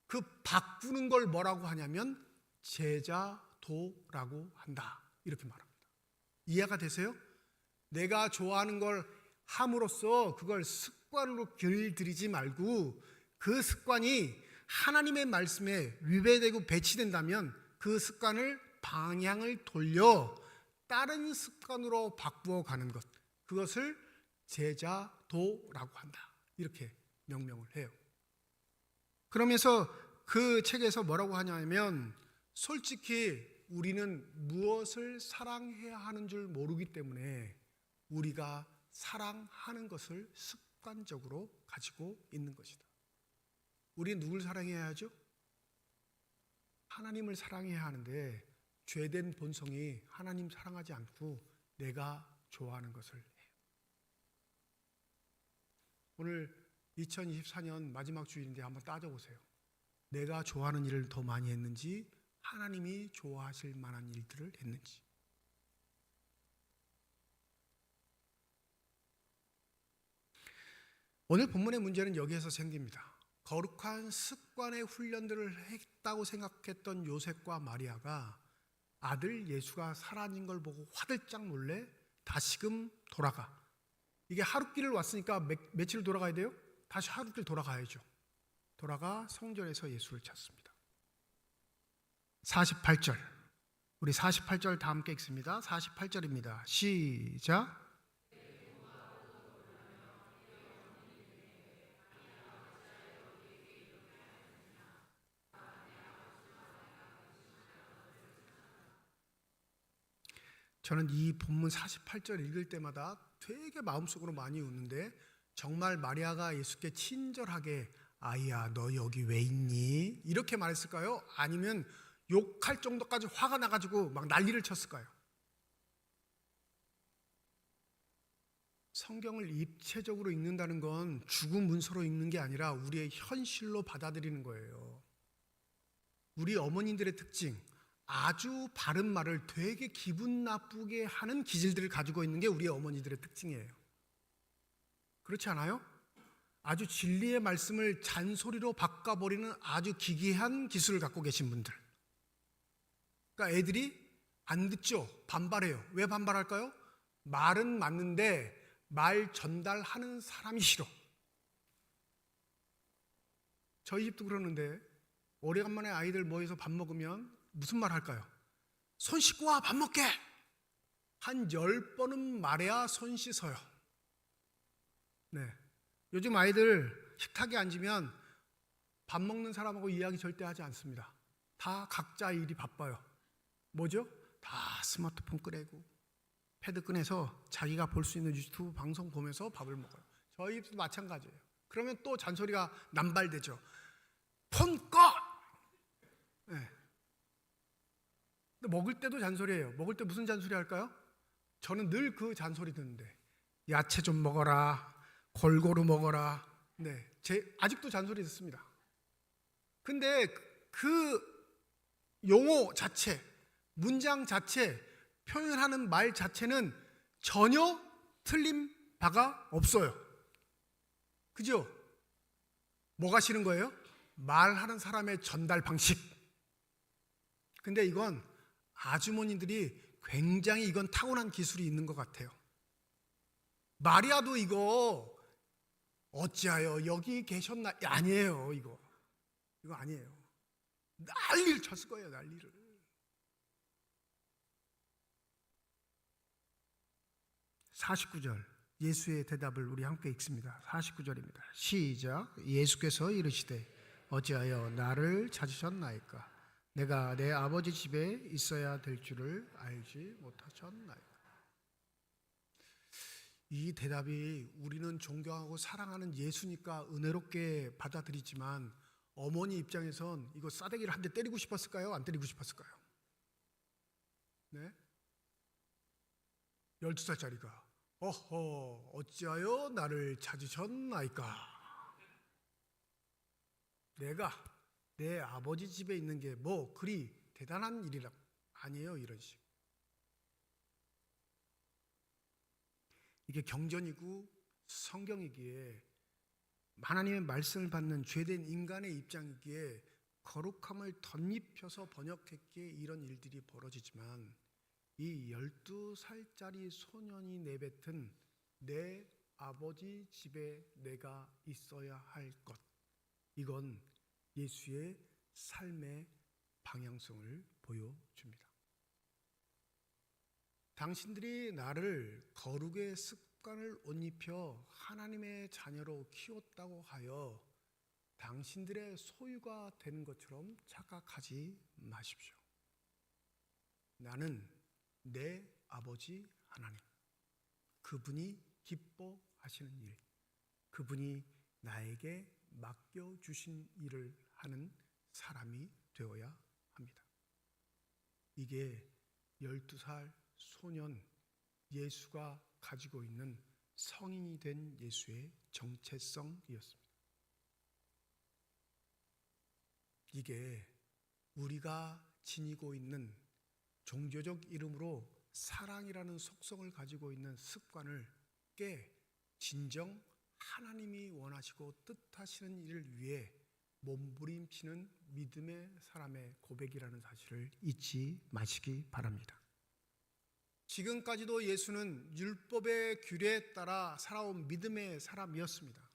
그 바꾸는 걸 뭐라고 하냐면 제자도라고 한다. 이렇게 말합니다. 이해가 되세요? 내가 좋아하는 걸 함으로써 그걸 습관으로 길들이지 말고 그 습관이 하나님의 말씀에 위배되고 배치된다면 그 습관을 방향을 돌려 다른 습관으로 바꾸어 가는 것. 그것을 제자도라고 한다. 이렇게 명명을 해요. 그러면서 그 책에서 뭐라고 하냐면 솔직히 우리는 무엇을 사랑해야 하는 줄 모르기 때문에 우리가 사랑하는 것을 습관적으로 가지고 있는 것이다. 우리는 누굴 사랑해야 하죠? 하나님을 사랑해야 하는데 죄된 본성이 하나님 사랑하지 않고 내가 좋아하는 것을 해요. 오늘 2024년 마지막 주일인데 한번 따져보세요. 내가 좋아하는 일을 더 많이 했는지 하나님이 좋아하실 만한 일들을 했는지. 오늘 본문의 문제는 여기에서 생깁니다. 거룩한 습관의 훈련들을 했다고 생각했던 요셉과 마리아가 아들 예수가 사라진 걸 보고 화들짝 놀래 다시금 돌아가. 이게 하룻길을 왔으니까 며칠 돌아가야 돼요? 다시 하룻길 돌아가야죠. 돌아가 성전에서 예수를 찾습니다. 48절 우리 48절 다 함께 읽습니다. 48절입니다. 시작. 저는 이 본문 48절 읽을 때마다 되게 마음속으로 많이 웃는데, 정말 마리아가 예수께 친절하게 아이야 너 여기 왜 있니? 이렇게 말했을까요? 아니면 욕할 정도까지 화가 나가지고 막 난리를 쳤을까요? 성경을 입체적으로 읽는다는 건 죽은 문서로 읽는 게 아니라 우리의 현실로 받아들이는 거예요. 우리 어머님들의 특징, 아주 바른 말을 되게 기분 나쁘게 하는 기질들을 가지고 있는 게 우리 어머니들의 특징이에요. 그렇지 않아요? 아주 진리의 말씀을 잔소리로 바꿔버리는 아주 기괴한 기술을 갖고 계신 분들. 그러니까 애들이 안 듣죠? 반발해요. 왜 반발할까요? 말은 맞는데 말 전달하는 사람이 싫어. 저희 집도 그러는데 오래간만에 아이들 모여서 밥 먹으면 무슨 말 할까요? 손 씻고 와, 밥 먹게! 한 10번은 말해야 손 씻어요. 네. 요즘 아이들 식탁에 앉으면 밥 먹는 사람하고 이야기 절대 하지 않습니다. 다 각자 일이 바빠요. 뭐죠? 다 스마트폰 꺼내고 패드 꺼내서 자기가 볼 수 있는 유튜브 방송 보면서 밥을 먹어요. 저희 집도 마찬가지예요. 그러면 또 잔소리가 남발되죠. 폰 꺼! 네. 근데 먹을 때도 잔소리예요. 먹을 때 무슨 잔소리 할까요? 저는 늘 그 잔소리 듣는데, 야채 좀 먹어라, 골고루 먹어라. 네, 아직도 잔소리 듣습니다. 근데 그 용어 자체, 문장 자체, 표현하는 말 자체는 전혀 틀린 바가 없어요. 그죠? 뭐가 싫은 거예요? 말하는 사람의 전달 방식. 근데 이건 아주머니들이 굉장히 이건 타고난 기술이 있는 것 같아요. 마리아도 이거 어찌하여 여기 계셨나? 아니에요. 이거 아니에요. 난리를 쳤을 거예요. 난리를. (49절) 예수의 대답을 우리 함께 읽습니다. 49절입니다. 시작. 예수께서 이르시되 어찌하여 나를 찾으셨나이까? 내가 내 아버지 집에 있어야 될 줄을 알지 못하셨나이까? 이 대답이 우리는 존경하고 사랑하는 예수니까 은혜롭게 받아들이지만, 어머니 입장에선 이거 싸대기를 한 대 때리고 싶었을까요? 안 때리고 싶었을까요? 네? 12살짜리가 어허 어찌하여 나를 찾으셨나이까? 내가 내 아버지 집에 있는 게 뭐 그리 대단한 일이라 아니에요. 이런 식. 이게 경전이고 성경이기에, 하나님의 말씀을 받는 죄된 인간의 입장이기에 거룩함을 덧입혀서 번역했기에 이런 일들이 벌어지지만, 이 12살짜리 소년이 내뱉은 내 아버지 집에 내가 있어야 할 것, 이건 예수의 삶의 방향성을 보여줍니다. 당신들이 나를 거룩의 습관을 옷 입혀 하나님의 자녀로 키웠다고 하여 당신들의 소유가 되는 것처럼 착각하지 마십시오. 나는 내 아버지 하나님, 그분이 기뻐하시는 일, 그분이 나에게 맡겨주신 일을 하는 사람이 되어야 합니다. 이게 12살 소년 예수가 가지고 있는 성인이 된 예수의 정체성이었습니다. 이게 우리가 지니고 있는 종교적 이름으로 사랑이라는 속성을 가지고 있는 습관을 깨 진정 하나님이 원하시고 뜻하시는 일을 위해 몸부림치는 믿음의 사람의 고백이라는 사실을 잊지 마시기 바랍니다. 지금까지도 예수는 율법의 규례에 따라 살아온 믿음의 사람이었습니다.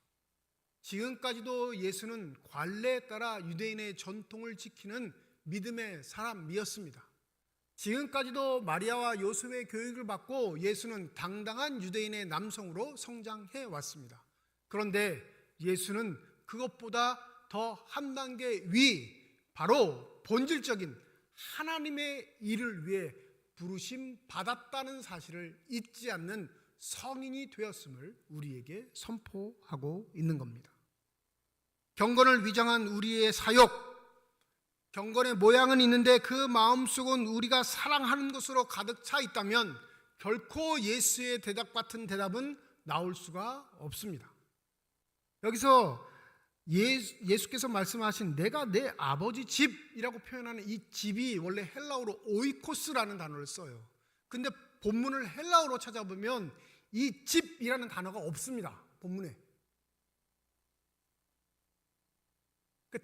지금까지도 예수는 관례에 따라 유대인의 전통을 지키는 믿음의 사람이었습니다. 지금까지도 마리아와 요셉의 교육을 받고 예수는 당당한 유대인의 남성으로 성장해 왔습니다. 그런데 예수는 그것보다 더 한 단계 위, 바로 본질적인 하나님의 일을 위해 부르심 받았다는 사실을 잊지 않는 성인이 되었음을 우리에게 선포하고 있는 겁니다. 경건을 위장한 우리의 사역, 경건의 모양은 있는데 그 마음속은 우리가 사랑하는 것으로 가득 차 있다면 결코 예수의 대답 같은 대답은 나올 수가 없습니다. 여기서 예수께서 말씀하신 내가 내 아버지 집이라고 표현하는 이 집이 원래 헬라어로 오이코스라는 단어를 써요. 근데 본문을 헬라어로 찾아보면 이 집이라는 단어가 없습니다. 본문에.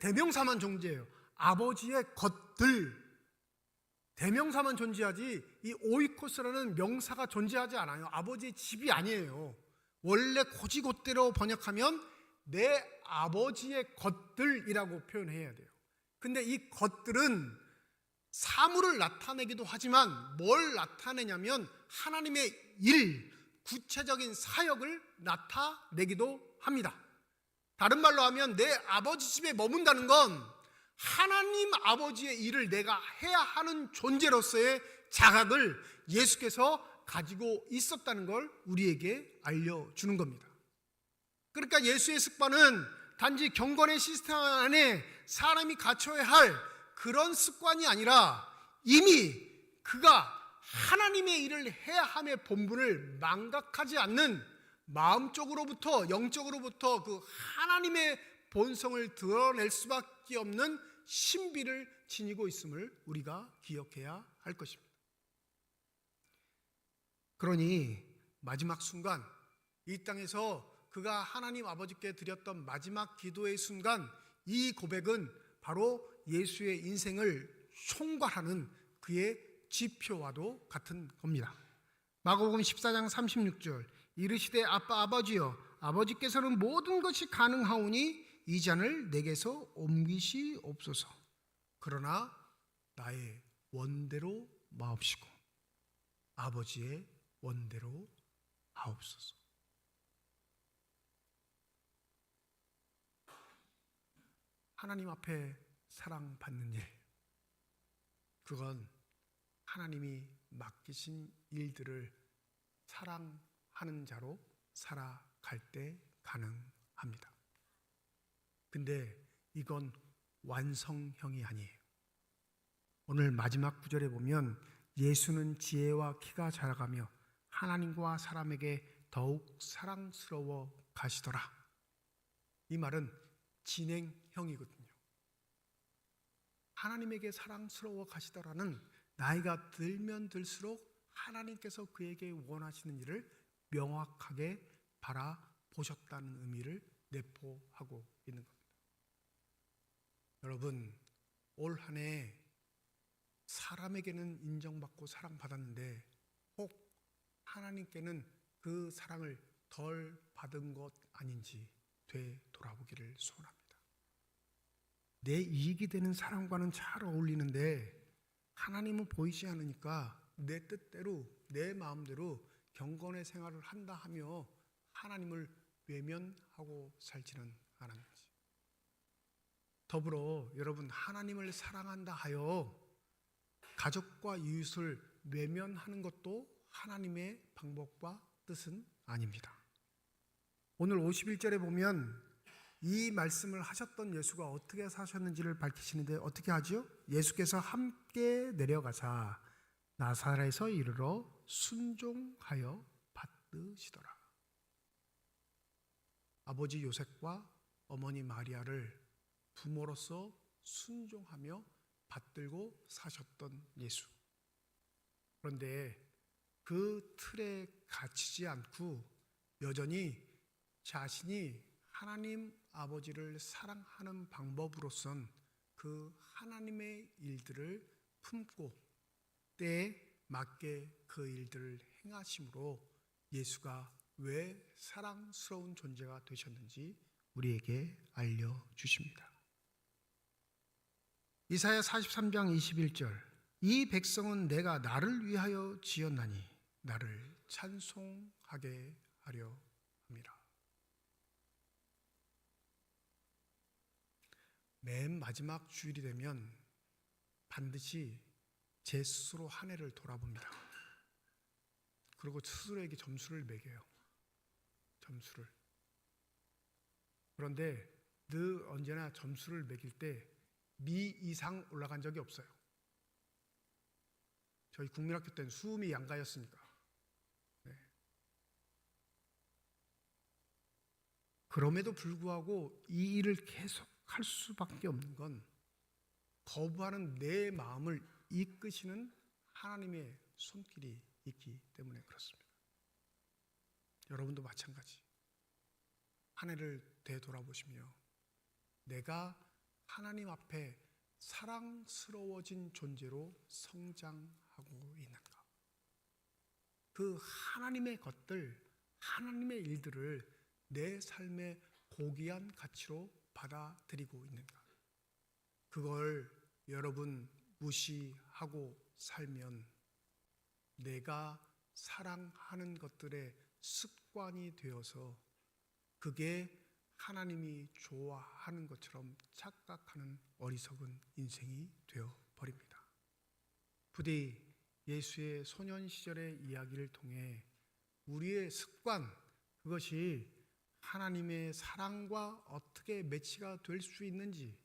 대명사만 존재해요. 아버지의 것들, 대명사만 존재하지 이 오이코스라는 명사가 존재하지 않아요. 아버지의 집이 아니에요. 원래 고지곳대로 번역하면 내 아버지의 것들이라고 표현해야 돼요. 근데 이 것들은 사물을 나타내기도 하지만 뭘 나타내냐면 하나님의 일, 구체적인 사역을 나타내기도 합니다. 다른 말로 하면 내 아버지 집에 머문다는 건 하나님 아버지의 일을 내가 해야 하는 존재로서의 자각을 예수께서 가지고 있었다는 걸 우리에게 알려주는 겁니다. 그러니까 예수의 습관은 단지 경건의 시스템 안에 사람이 갖춰야 할 그런 습관이 아니라 이미 그가 하나님의 일을 해야 함의 본분을 망각하지 않는 마음적으로부터 영적으로부터 그 하나님의 본성을 드러낼 수밖에 없는 신비를 지니고 있음을 우리가 기억해야 할 것입니다. 그러니 마지막 순간 이 땅에서 그가 하나님 아버지께 드렸던 마지막 기도의 순간 이 고백은 바로 예수의 인생을 총괄하는 그의 지표와도 같은 겁니다. 마가복음 14장 36절 이르시되 아버지여 아버지께서는 모든 것이 가능하오니 이 잔을 내게서 옮기시옵소서. 그러나 나의 원대로 마옵시고 아버지의 원대로 하옵소서. 하나님 앞에 사랑받는 일, 그건 하나님이 맡기신 일들을 사랑하는 자로 살아갈 때 가능합니다. 근데 이건 완성형이 아니에요. 오늘 마지막 구절에 보면 예수는 지혜와 키가 자라가며 하나님과 사람에게 더욱 사랑스러워 가시더라. 이 말은 진행형이거든요. 하나님에게 사랑스러워 가시더라는 나이가 들면 들수록 하나님께서 그에게 원하시는 일을 명확하게 바라보셨다는 의미를 내포하고 있는 겁니다. 여러분, 올 한 해 사람에게는 인정받고 사랑받았는데 혹 하나님께는 그 사랑을 덜 받은 것 아닌지 되돌아보기를 소원합니다. 내 이익이 되는 사람과는 잘 어울리는데 하나님은 보이지 않으니까 내 뜻대로 내 마음대로 경건의 생활을 한다 하며 하나님을 외면하고 살지는 않았는지. 더불어 여러분, 하나님을 사랑한다 하여 가족과 이웃을 외면하는 것도 하나님의 방법과 뜻은 아닙니다. 오늘 51절에 보면 이 말씀을 하셨던 예수가 어떻게 사셨는지를 밝히시는데 어떻게 하죠? 예수께서 함께 내려가사 나사렛에서 이르러 순종하여 받으시더라. 아버지 요셉과 어머니 마리아를 부모로서 순종하며 받들고 사셨던 예수. 그런데 그 틀에 갇히지 않고 여전히 자신이 하나님 아버지를 사랑하는 방법으로선 그 하나님의 일들을 품고 때에 맞게 그 일들을 행하심으로 예수가 왜 사랑스러운 존재가 되셨는지 우리에게 알려주십니다. 이사야 43장 21절 이 백성은 내가 나를 위하여 지었나니 나를 찬송하게 하려 함이라. 맨 마지막 주일이 되면 반드시 제 스스로 한 해를 돌아봅니다. 그리고 스스로에게 점수를 매겨요. 점수를. 그런데 늘 언제나 점수를 매길 때 미 이상 올라간 적이 없어요. 저희 국민학교 때는 수음이 양가였으니까. 네. 그럼에도 불구하고 이 일을 계속 할 수밖에 없는 건 거부하는 내 마음을 이끄시는 하나님의 손길이 있기 때문에 그렇습니다. 여러분도 마찬가지. 한 해를 되돌아보시며 내가 하나님 앞에 사랑스러워진 존재로 성장하고 있는가? 그 하나님의 것들, 하나님의 일들을 내 삶의 고귀한 가치로 받아들이고 있는가? 그걸 여러분 무시하고 살면 내가 사랑하는 것들의 습관이 되어서 그게 하나님이 좋아하는 것처럼 착각하는 어리석은 인생이 되어버립니다. 부디 예수의 소년 시절의 이야기를 통해 우리의 습관, 그것이 하나님의 사랑과 어떻게 매치가 될 수 있는지,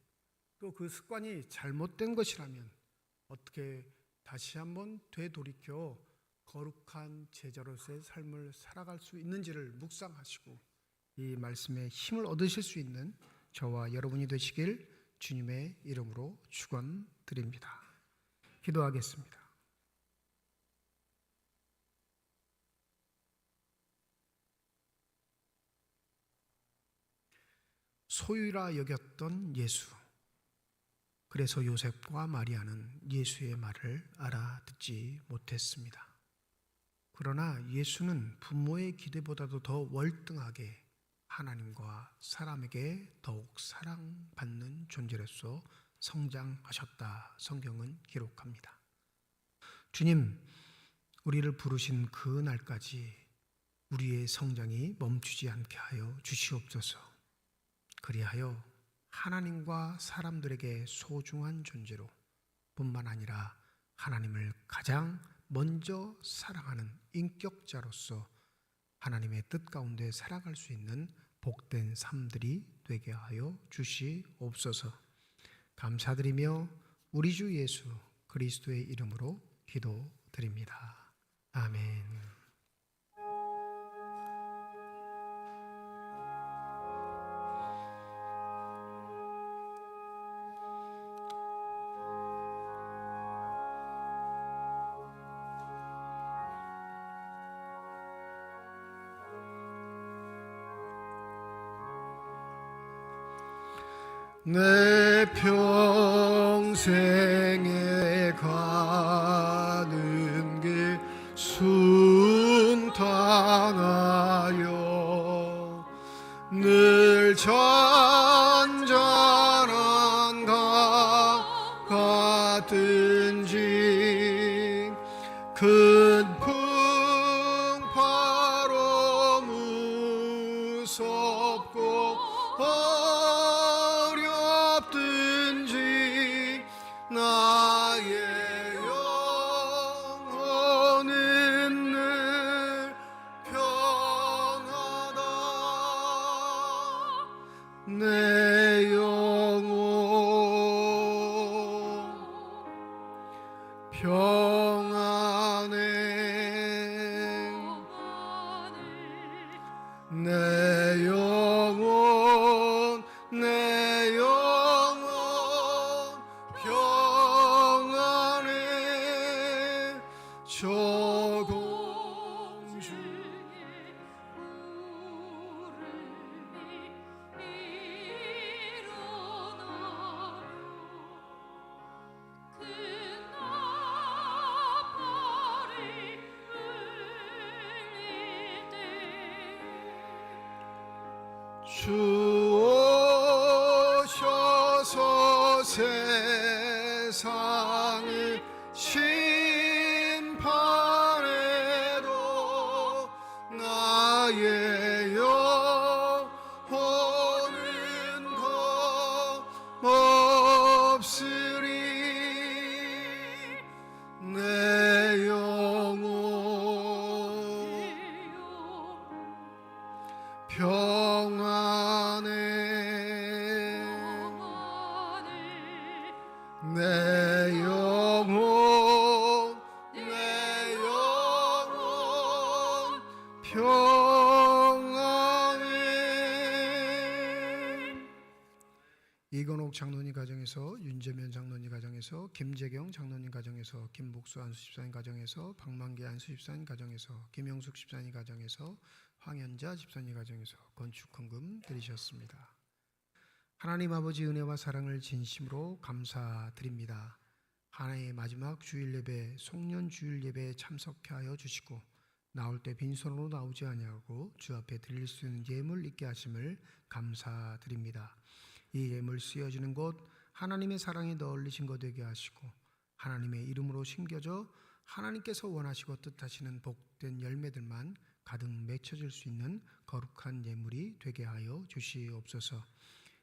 또 그 습관이 잘못된 것이라면 어떻게 다시 한번 되돌이켜 거룩한 제자로서의 삶을 살아갈 수 있는지를 묵상하시고 이 말씀에 힘을 얻으실 수 있는 저와 여러분이 되시길 주님의 이름으로 축원드립니다. 기도하겠습니다. 소유라 여겼던 예수. 그래서 요셉과 마리아는 예수의 말을 알아듣지 못했습니다. 그러나 예수는 부모의 기대보다도 더 월등하게 하나님과 사람에게 더욱 사랑받는 존재로서 성장하셨다. 성경은 기록합니다. 주님, 우리를 부르신 그 날까지 우리의 성장이 멈추지 않게 하여 주시옵소서. 그리하여 하나님과 사람들에게 소중한 존재로 뿐만 아니라 하나님을 가장 먼저 사랑하는 인격자로서 하나님의 뜻 가운데 살아갈 수 있는 복된 삶들이 되게 하여 주시옵소서. 감사드리며 우리 주 예수 그리스도의 이름으로 기도드립니다. 아멘. 내 평생에 가는 길 순탄하여 늘 잔잔한 강 같은지 큰 풍파로 무섭고 어렵든지 나의 영혼은 늘 평하다. 내 영혼 평안해. 내 영혼 내 영혼 평안해. 저 공중에 주 오셔서 세상을 심판에도 나의 영혼은 겁없으리. 내 영혼 평안해. 내 영혼 평안해. 이건옥 장로님 가정에서, 윤재면 장로님 가정에서, 김재경 장로님 가정에서, 김복수 안수 집사님 가정에서, 박만기 안수 집사님 가정에서, 김영숙 집사님 가정에서, 황현자 집사님 가정에서 건축 헌금 드리셨습니다. 하나님 아버지 은혜와 사랑을 진심으로 감사드립니다. 하나님의 마지막 주일 예배, 송년 주일 예배에 참석케 하여 주시고 나올 때 빈손으로 나오지 아니하고 주 앞에 드릴 수 있는 예물 있게 하심을 감사드립니다. 이 예물 쓰여지는 곳 하나님의 사랑이 널리신 것 되게 하시고 하나님의 이름으로 심겨져 하나님께서 원하시고 뜻하시는 복된 열매들만 가득 맺혀질 수 있는 거룩한 예물이 되게 하여 주시옵소서.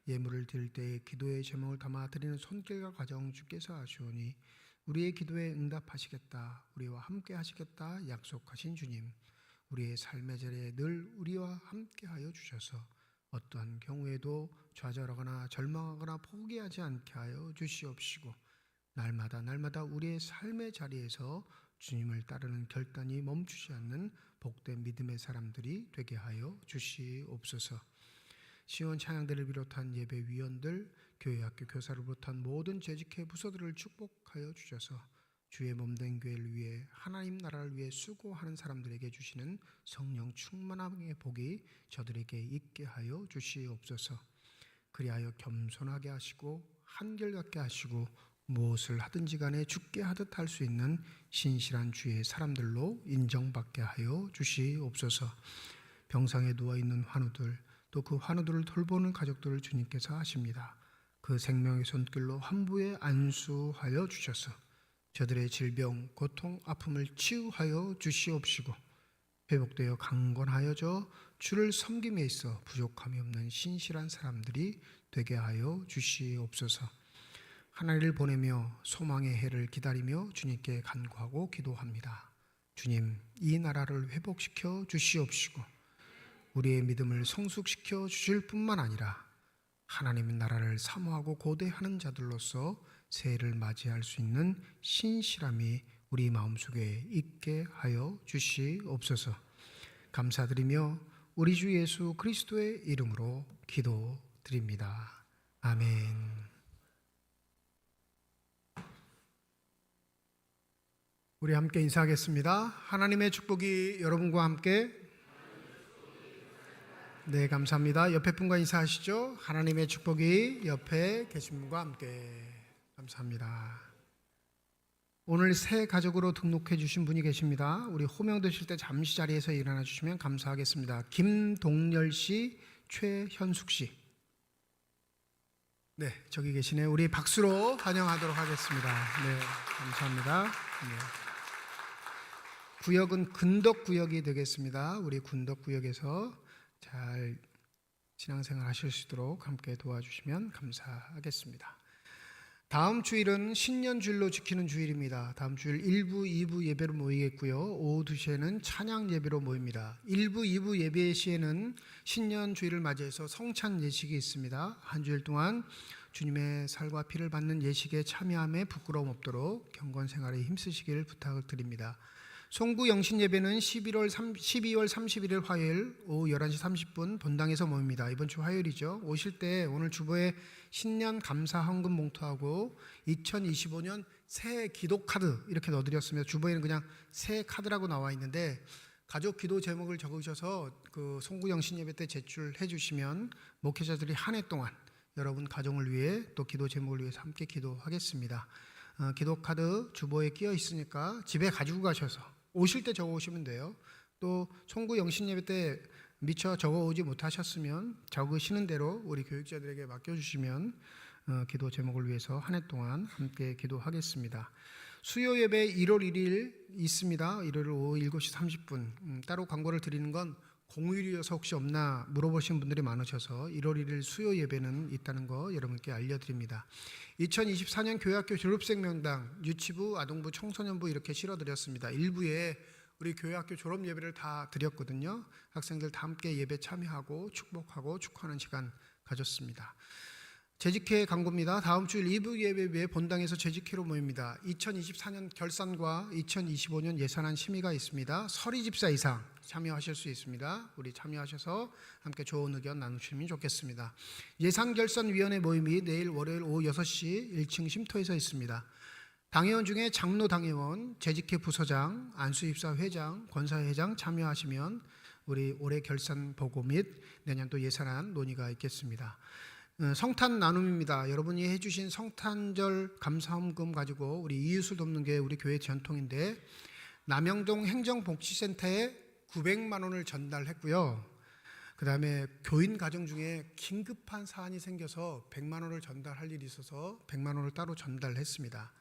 예물을 드릴 때에 기도의 제목을 담아 드리는 손길과 과정 주께서 아시오니 우리의 기도에 응답하시겠다, 우리와 함께 하시겠다 약속하신 주님, 우리의 삶의 자리에 늘 우리와 함께 하여 주셔서 어떠한 경우에도 좌절하거나 절망하거나 포기하지 않게 하여 주시옵시고 날마다 우리의 삶의 자리에서 주님을 따르는 결단이 멈추지 않는 복된 믿음의 사람들이 되게 하여 주시옵소서. 시온 찬양대를 비롯한 예배위원들, 교회학교 교사를 비롯한 모든 재직회 부서들을 축복하여 주셔서 주의 몸된 교회를 위해 하나님 나라를 위해 수고하는 사람들에게 주시는 성령 충만함의 복이 저들에게 있게 하여 주시옵소서. 그리하여 겸손하게 하시고 한결같게 하시고 무엇을 하든지 간에 주께 하듯 할 수 있는 신실한 주의 사람들로 인정받게 하여 주시옵소서. 병상에 누워있는 환우들, 또 그 환우들을 돌보는 가족들을 주님께서 하십니다. 그 생명의 손길로 환부에 안수하여 주셔서 저들의 질병, 고통, 아픔을 치유하여 주시옵시고 회복되어 강건하여져 주를 섬김에 있어 부족함이 없는 신실한 사람들이 되게 하여 주시옵소서. 하나님을 보내며 소망의 해를 기다리며 주님께 간구하고 기도합니다. 주님, 이 나라를 회복시켜 주시옵시고 우리의 믿음을 성숙시켜 주실 뿐만 아니라 하나님의 나라를 사모하고 고대하는 자들로서 새해를 맞이할 수 있는 신실함이 우리 마음속에 있게 하여 주시옵소서. 감사드리며 우리 주 예수 그리스도의 이름으로 기도드립니다. 아멘. 우리 함께 인사하겠습니다. 하나님의 축복이 여러분과 함께. 네, 감사합니다. 옆에 분과 인사하시죠. 하나님의 축복이 옆에 계신 분과 함께. 감사합니다. 오늘 새 가족으로 등록해 주신 분이 계십니다. 우리 호명되실 때 잠시 자리에서 일어나 주시면 감사하겠습니다. 김동열 씨, 최현숙 씨. 네, 저기 계시네요. 우리 박수로 환영하도록 하겠습니다. 네, 감사합니다. 네. 구역은 근덕구역이 되겠습니다. 우리 군덕구역에서 잘 신앙생활 하실 수 있도록 함께 도와주시면 감사하겠습니다. 다음 주일은 신년주일로 지키는 주일입니다. 다음 주일 1부, 2부 예배로 모이겠고요. 오후 2시에는 찬양 예배로 모입니다. 1부, 2부 예배 시에는 신년주일을 맞이해서 성찬 예식이 있습니다. 한 주일 동안 주님의 살과 피를 받는 예식에 참여함에 부끄러움 없도록 경건생활에 힘쓰시기를 부탁을 드립니다. 송구 영신 예배는 12월 31일 화요일 오후 11시 30분 본당에서 모입니다. 이번 주 화요일이죠. 오실 때 오늘 주보에 신년 감사 헌금 봉투하고 2025년 새해 기도 카드 이렇게 넣어드렸습니다. 주보에는 그냥 새해 카드라고 나와 있는데 가족 기도 제목을 적으셔서 그 송구 영신 예배 때 제출해 주시면 목회자들이 한 해 동안 여러분 가정을 위해 또 기도 제목을 위해서 함께 기도하겠습니다. 기도 카드 주보에 끼어 있으니까 집에 가지고 가셔서 오실 때 적어 오시면 돼요. 또 송구 영신 예배 때 미처 적어 오지 못하셨으면 적으시는 대로 우리 교육자들에게 맡겨주시면 기도 제목을 위해서 한 해 동안 함께 기도하겠습니다. 수요 예배 1월 1일 있습니다. 1월 오후 7시 30분. 따로 광고를 드리는 건 공휴일이어서 혹시 없나 물어보신 분들이 많으셔서 1월 1일 수요 예배는 있다는 거 여러분께 알려드립니다. 2024년 교회학교 졸업생 명단 유치부, 아동부, 청소년부 이렇게 실어드렸습니다. 일부에 우리 교회학교 졸업 예배를 다 드렸거든요. 학생들 다 함께 예배 참여하고 축복하고 축하하는 시간 가졌습니다. 재직회 광고입니다. 다음 주일 2부 예배에 본당에서 재직회로 모입니다. 2024년 결산과 2025년 예산안 심의가 있습니다. 서리 집사 이상 참여하실 수 있습니다. 우리 참여하셔서 함께 좋은 의견 나누시면 좋겠습니다. 예산결산위원회 모임이 내일 월요일 오후 6시 1층 쉼터에서 있습니다. 당회원 중에 장로 당회원, 재직회 부서장, 안수입사 회장, 권사회장 참여하시면 우리 올해 결산 보고 및 내년도 예산안 논의가 있겠습니다. 성탄 나눔입니다. 여러분이 해주신 성탄절 감사헌금 가지고 우리 이웃을 돕는 게 우리 교회 전통인데 남영동 행정복지센터에 900만 원을 전달했고요. 그 다음에 교인 가정 중에 긴급한 사안이 생겨서 100만 원을 전달할 일이 있어서 100만 원을 따로 전달했습니다.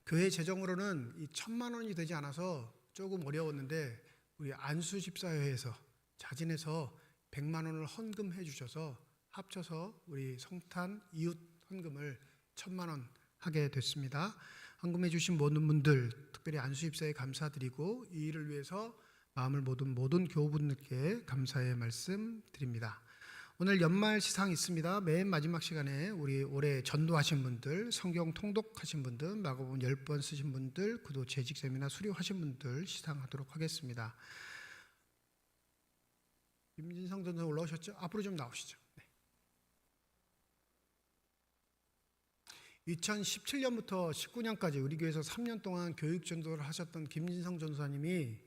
교회 재정으로는 이 1000만 원이 되지 않아서 조금 어려웠는데 우리 안수집사회에서 자진해서 100만 원을 헌금해 주셔서 합쳐서 우리 성탄 이웃 헌금을 1000만 원 하게 됐습니다. 헌금해 주신 모든 분들 특별히 안수집사에 감사드리고 이 일을 위해서 마음을 모든 교우분들께 감사의 말씀 드립니다. 오늘 연말 시상 있습니다. 맨 마지막 시간에 우리 올해 전도하신 분들, 성경 통독하신 분들, 마가복음 10번 쓰신 분들, 구도 재직 세미나 수료하신 분들 시상하도록 하겠습니다. 김진성 전사 올라오셨죠? 앞으로 좀 나오시죠. 2017년부터 19년까지 우리 교회에서 3년 동안 교육 전도를 하셨던 김진성 전사님이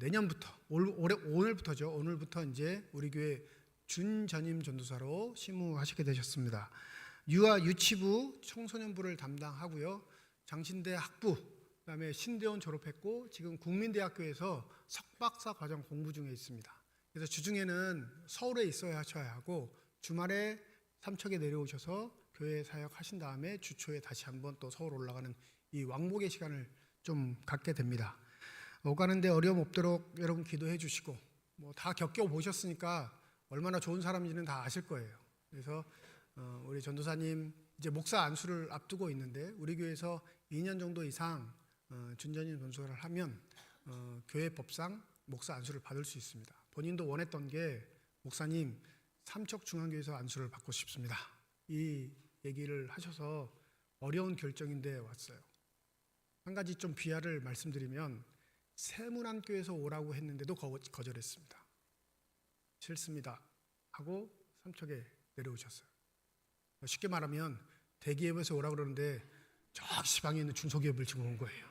내년부터 오늘부터 이제 우리 교회 준전임 전도사로 심우하시게 되셨습니다. 유아 유치부 청소년부를 담당하고요. 장신대 학부 그다음에 신대원 졸업했고 지금 국민대학교에서 석박사 과정 공부 중에 있습니다. 그래서 주중에는 서울에 있어야 하고 주말에 삼척에 내려오셔서 교회 사역 하신 다음에 주초에 다시 한번 또 서울 올라가는 이 왕복의 시간을 좀 갖게 됩니다. 오가는데 어려움 없도록 여러분 기도해 주시고 뭐 다 겪어보셨으니까 얼마나 좋은 사람인지는 다 아실 거예요. 그래서 우리 전도사님 이제 목사 안수를 앞두고 있는데 우리 교회에서 2년 정도 이상 준전임 전도사를 하면 교회 법상 목사 안수를 받을 수 있습니다. 본인도 원했던 게 목사님 삼척중앙교회에서 안수를 받고 싶습니다. 이 얘기를 하셔서 어려운 결정인데 왔어요. 한 가지 좀 비하를 말씀드리면 세문안교에서 오라고 했는데도 거절했습니다. 싫습니다 하고 삼척에 내려오셨어요. 쉽게 말하면 대기업에서 오라고 그러는데 저 시방에 있는 중소기업을 지금 온 거예요.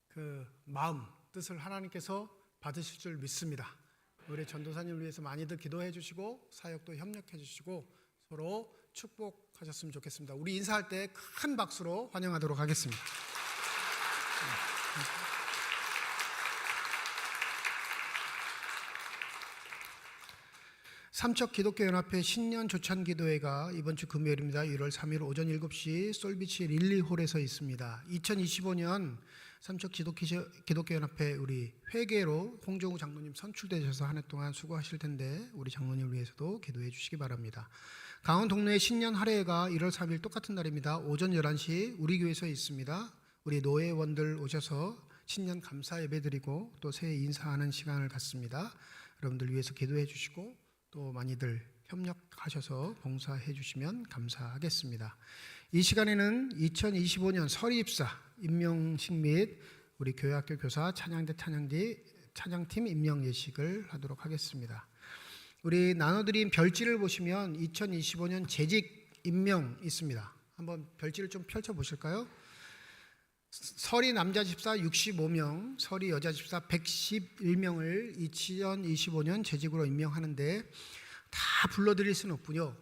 그 마음, 뜻을 하나님께서 받으실 줄 믿습니다. 우리 전도사님을 위해서 많이들 기도해 주시고 사역도 협력해 주시고 서로 축복하셨으면 좋겠습니다. 우리 인사할 때 큰 박수로 환영하도록 하겠습니다. 삼척 기독교연합회 신년 조찬 기도회가 이번 주 금요일입니다. 1월 3일 오전 7시 솔비치 릴리홀에서 있습니다. 2025년 삼척 기독교연합회 우리 회계로 홍정우 장로님 선출되셔서 한 해 동안 수고하실 텐데 우리 장로님을 위해서도 기도해 주시기 바랍니다. 강원 동네의 신년 할애회가 1월 3일 똑같은 날입니다. 오전 11시 우리 교회에서 있습니다. 우리 노회원들 오셔서 신년 감사 예배 드리고 또 새해 인사하는 시간을 갖습니다. 여러분들 위해서 기도해 주시고 또 많이들 협력하셔서 봉사해 주시면 감사하겠습니다. 이 시간에는 2025년 서리입사 임명식 및 우리 교회학교 교사 찬양팀 임명 예식을 하도록 하겠습니다. 우리 나눠드린 별지를 보시면 2025년 재직 임명 있습니다. 한번 별지를 좀 펼쳐보실까요? 서리 남자 집사 65명, 서리 여자 집사 111명을 2025년 재직으로 임명하는데 다 불러드릴 수는 없군요.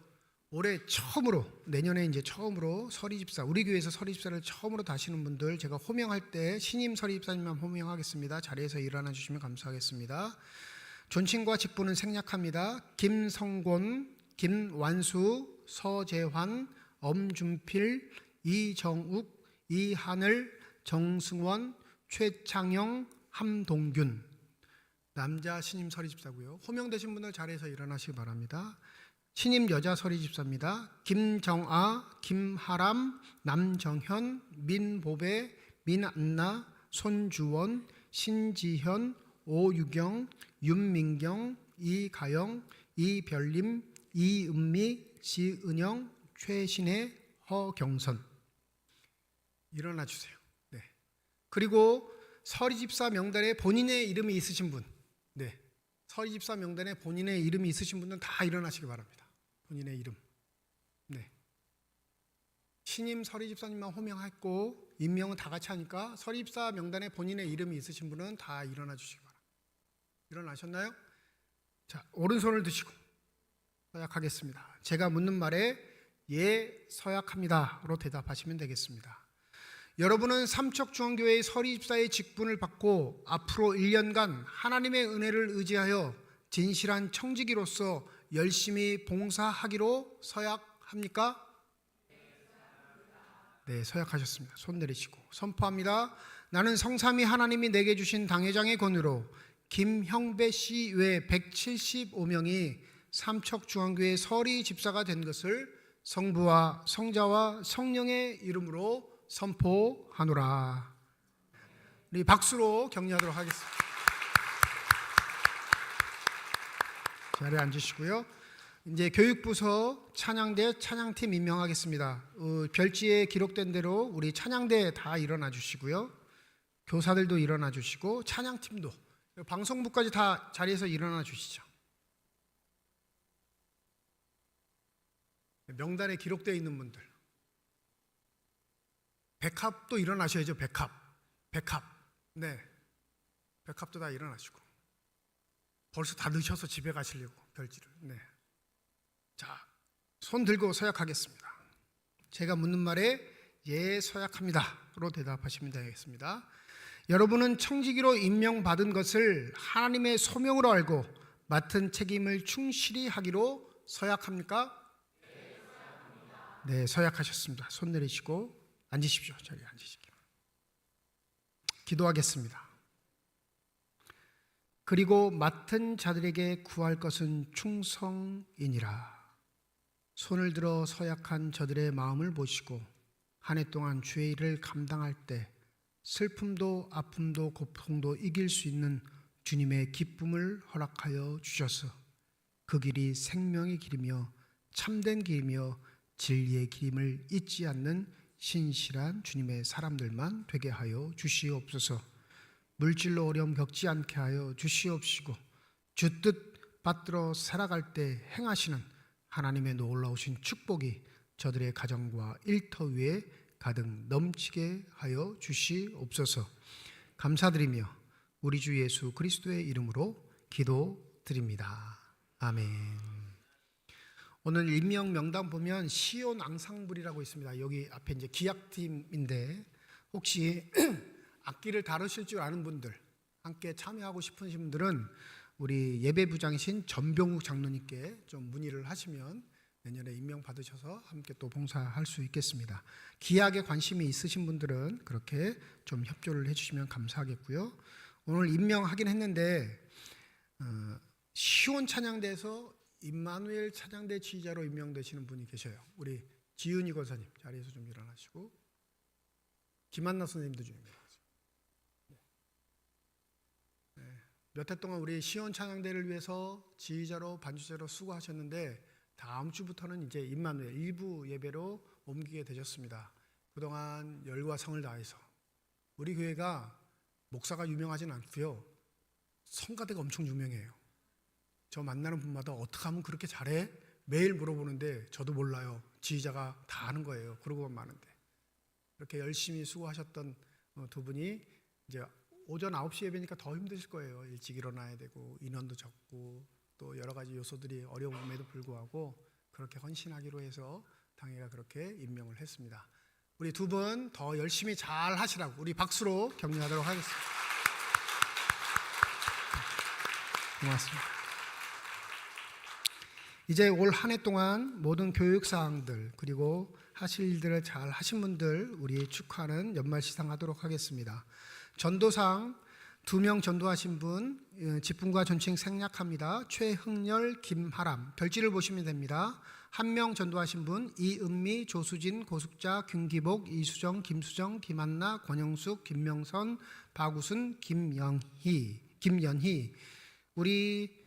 올해 처음으로, 내년에 이제 처음으로 서리 집사, 우리 교회에서 서리 집사를 처음으로 다시는 분들 제가 호명할 때 신임 서리 집사님만 호명하겠습니다. 자리에서 일어나 주시면 감사하겠습니다. 존칭과 직분은 생략합니다. 김성곤, 김완수, 서재환, 엄준필, 이정욱, 이하늘, 정승원, 최창영, 함동균. 남자 신임 서리집사고요. 호명되신 분들 자리에서 일어나시기 바랍니다. 신임 여자 서리집사입니다. 김정아, 김하람, 남정현, 민보배, 민안나, 손주원, 신지현, 오유경, 윤민경, 이가영, 이별림, 이은미, 지은영, 최신혜, 허경선. 일어나 주세요. 네. 그리고 서리집사 명단에 본인의 이름이 있으신 분, 네. 서리집사 명단에 본인의 이름이 있으신 분들은 다 일어나시기 바랍니다. 본인의 이름. 네. 신임 서리집사님만 호명했고 임명은 다 같이 하니까 서리집사 명단에 본인의 이름이 있으신 분은 다 일어나 주시기 바랍니다. 일어나셨나요? 자, 오른손을 드시고 서약하겠습니다. 제가 묻는 말에 예, 서약합니다로 대답하시면 되겠습니다. 여러분은 삼척중앙교회의 서리집사의 직분을 받고 앞으로 1년간 하나님의 은혜를 의지하여 진실한 청지기로서 열심히 봉사하기로 서약합니까? 네, 서약하셨습니다. 손 내리시고 선포합니다. 나는 성삼위 하나님이 내게 주신 당회장의 권유로 김형배 씨 외 175명이 삼척중앙교회 서리집사가 된 것을 성부와 성자와 성령의 이름으로 선포하노라. 우리 박수로 격려하도록 하겠습니다. 자리에 앉으시고요. 이제 교육부서 찬양대 찬양팀 임명하겠습니다. 별지에 기록된 대로 우리 찬양대 다 일어나 주시고요. 교사들도 일어나 주시고 찬양팀도, 방송부까지 다 자리에서 일어나 주시죠. 명단에 기록되어 있는 분들, 백합도 일어나셔야죠. 백합. 네, 백합도 다 일어나시고. 벌써 다 늦셔서 집에 가시려고 별지를. 네. 자, 손 들고 서약하겠습니다. 제가 묻는 말에 예, 서약합니다로 대답하시면 되겠습니다. 여러분은 청지기로 임명받은 것을 하나님의 소명으로 알고 맡은 책임을 충실히 하기로 서약합니까? 네, 서약하셨습니다. 손 내리시고 앉으십시오. 자리에 앉으시기. 기도하겠습니다. 그리고 맡은 자들에게 구할 것은 충성이니라. 손을 들어 서약한 저들의 마음을 보시고 한 해 동안 주의 일을 감당할 때 슬픔도 아픔도 고통도 이길 수 있는 주님의 기쁨을 허락하여 주셔서 그 길이 생명의 길이며 참된 길이며 진리의 길임을 잊지 않는 신실한 주님의 사람들만 되게 하여 주시옵소서. 물질로 어려움 겪지 않게 하여 주시옵시고 주 뜻 받들어 살아갈 때 행하시는 하나님의 놀라우신 축복이 저들의 가정과 일터 위에 가득 넘치게 하여 주시옵소서. 감사드리며 우리 주 예수 그리스도의 이름으로 기도드립니다. 아멘. 오늘 임명 명단 보면 시온 앙상블이라고 있습니다. 여기 앞에 이제 기악팀인데 혹시 악기를 다루실 줄 아는 분들, 함께 참여하고 싶으신 분들은 우리 예배부장이신 전병욱 장로님께 좀 문의를 하시면 내년에 임명 받으셔서 함께 또 봉사할 수 있겠습니다. 기악에 관심이 있으신 분들은 그렇게 좀 협조를 해주시면 감사하겠고요. 오늘 임명하긴 했는데 시온 찬양대에서 임마누엘 찬양대 지휘자로 임명되시는 분이 계셔요. 우리 지은이 권사님 자리에서 좀 일어나시고 김한나 선생님도 좀 일어나시고. 몇 해 동안 우리 시온 찬양대를 위해서 지휘자로 반주자로 수고하셨는데 다음 주부터는 이제 임마누엘 일부 예배로 옮기게 되셨습니다. 그동안 열과 성을 다해서 우리 교회가 목사가 유명하진 않고요. 성가대가 엄청 유명해요. 저 만나는 분마다 어떻게 하면 그렇게 잘해? 매일 물어보는데 저도 몰라요. 지휘자가 다 아는 거예요. 그러고만 많은데. 이렇게 열심히 수고하셨던 두 분이 이제 오전 9시 예배니까 더 힘드실 거예요. 일찍 일어나야 되고 인원도 적고 또 여러 가지 요소들이 어려움에도 불구하고 그렇게 헌신하기로 해서 당회가 그렇게 임명을 했습니다. 우리 두 분 더 열심히 잘 하시라고 우리 박수로 격려하도록 하겠습니다. 고맙습니다. 이제 올 한 해 동안 모든 교육 사항들 그리고 하실 일들을 잘 하신 분들 우리 축하하는 연말 시상하도록 하겠습니다. 전도상 2명 전도하신 분 직분과 존칭 생략합니다. 최흥렬, 김하람 별지를 보시면 됩니다. 1명 전도하신 분 이은미, 조수진, 고숙자, 김기복, 이수정, 김수정, 김한나, 권영숙, 김명선, 박우순, 김연희 우리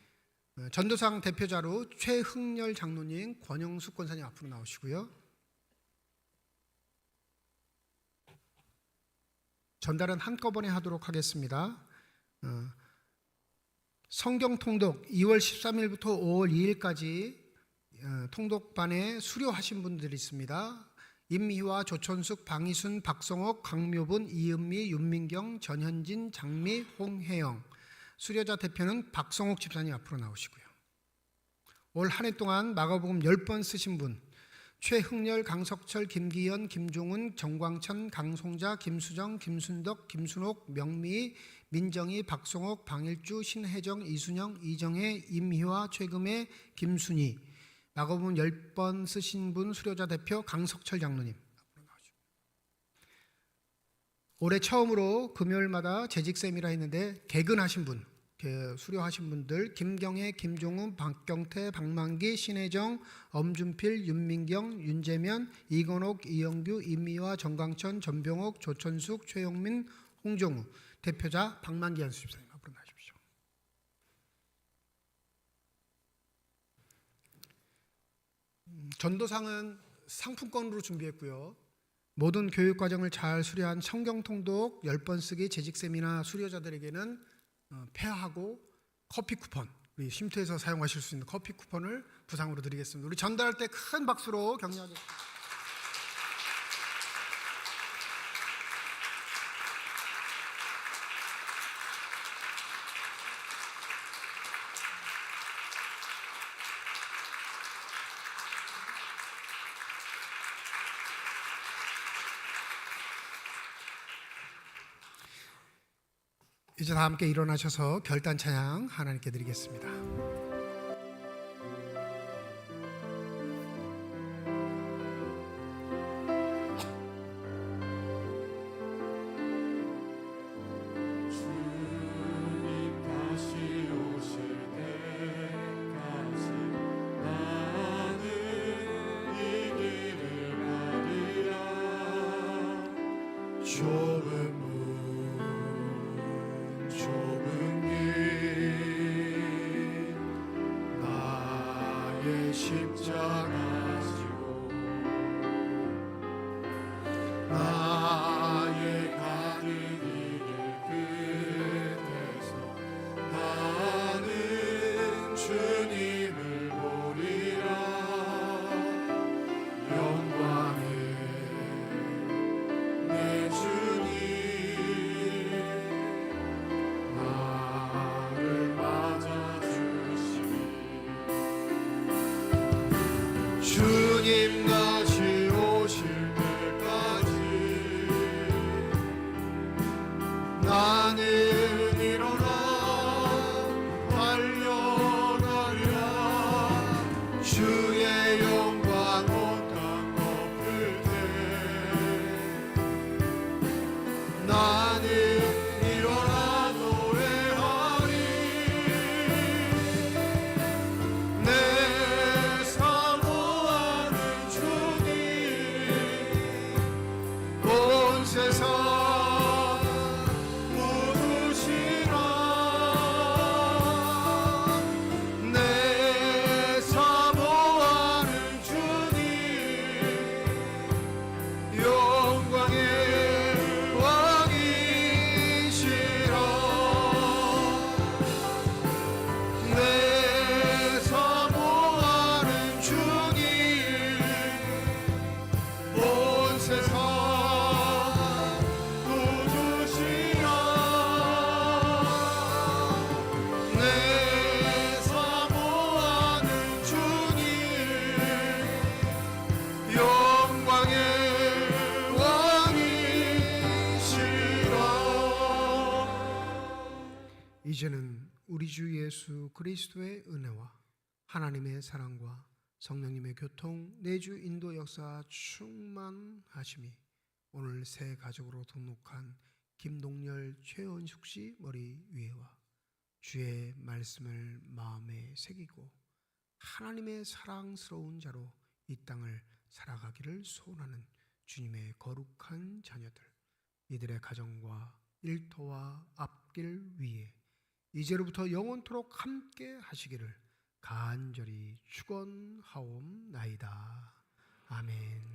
전도상 대표자로 최흥렬 장로님, 권영숙 권사님 앞으로 나오시고요. 전달은 한꺼번에 하도록 하겠습니다. 성경 통독 2월 13일부터 5월 2일까지 통독반에 수료하신 분들이 있습니다. 임희화, 조천숙, 방희순, 박성옥, 강묘분, 이은미, 윤민경, 전현진, 장미, 홍혜영 수료자 대표는 박성옥 집사님 앞으로 나오시고요. 올 한 해 동안 마가복음 10번 쓰신 분 최흥렬, 강석철, 김기현, 김종훈, 정광천, 강송자, 김수정, 김순덕, 김순옥, 명미, 민정희, 박성옥, 방일주, 신혜정, 이순영, 이정혜, 임희화, 최금혜, 김순희 마가복음 10번 쓰신 분 수료자 대표 강석철 장로님 앞으로 나오시고 올해 처음으로 금요일마다 재직쌤이라 했는데 개근하신 분 수료하신 분들 김경혜, 김종훈, 박경태, 박만기, 신혜정, 엄준필, 윤민경, 윤재면, 이건옥, 이영규, 임미화, 정강천, 전병옥, 조천숙, 최용민, 홍종우 대표자 박만기 연수집사님 앞으로 나오십시오. 전도상은 상품권으로 준비했고요. 모든 교육과정을 잘 수료한 성경통독 10번 쓰기 재직세미나 수료자들에게는 폐하고 커피 쿠폰 우리 쉼터에서 사용하실 수 있는 커피 쿠폰을 부상으로 드리겠습니다. 우리 전달할 때 큰 박수로 격려하겠습니다. 이제 다 함께 일어나셔서 결단 찬양 하나님께 드리겠습니다. 십자가 지고 나의 가는 길 끝에서 나는 주님을 보리라. 영광의 내 주님 나를 맞아주시니 주님 다시 오실 때까지 나는 일어나 달려가리라. 주의 영광 온 땅 덮을 때 나는 일어나 노래하리. 내 사모하는 주님 온 세상 모두시라. 내 사모하는 주님 영광의 왕이시라. 내 사모하는 주님 온 세상 구주시라. 내 사모하는 주님 영광의 왕이시라. 이제는 우리 주 예수 그리스도의 은혜와 하나님의 사랑과 성령님의 교통, 내주 인도 역사 충만하심이 오늘 새 가족으로 등록한 김동열, 최원숙 씨 머리 위에와 주의 말씀을 마음에 새기고 하나님의 사랑스러운 자로 이 땅을 살아가기를 소원하는 주님의 거룩한 자녀들, 이들의 가정과 일터와 앞길 위에 이제로부터 영원토록 함께 하시기를 간절히 축원하옵나이다. 아멘.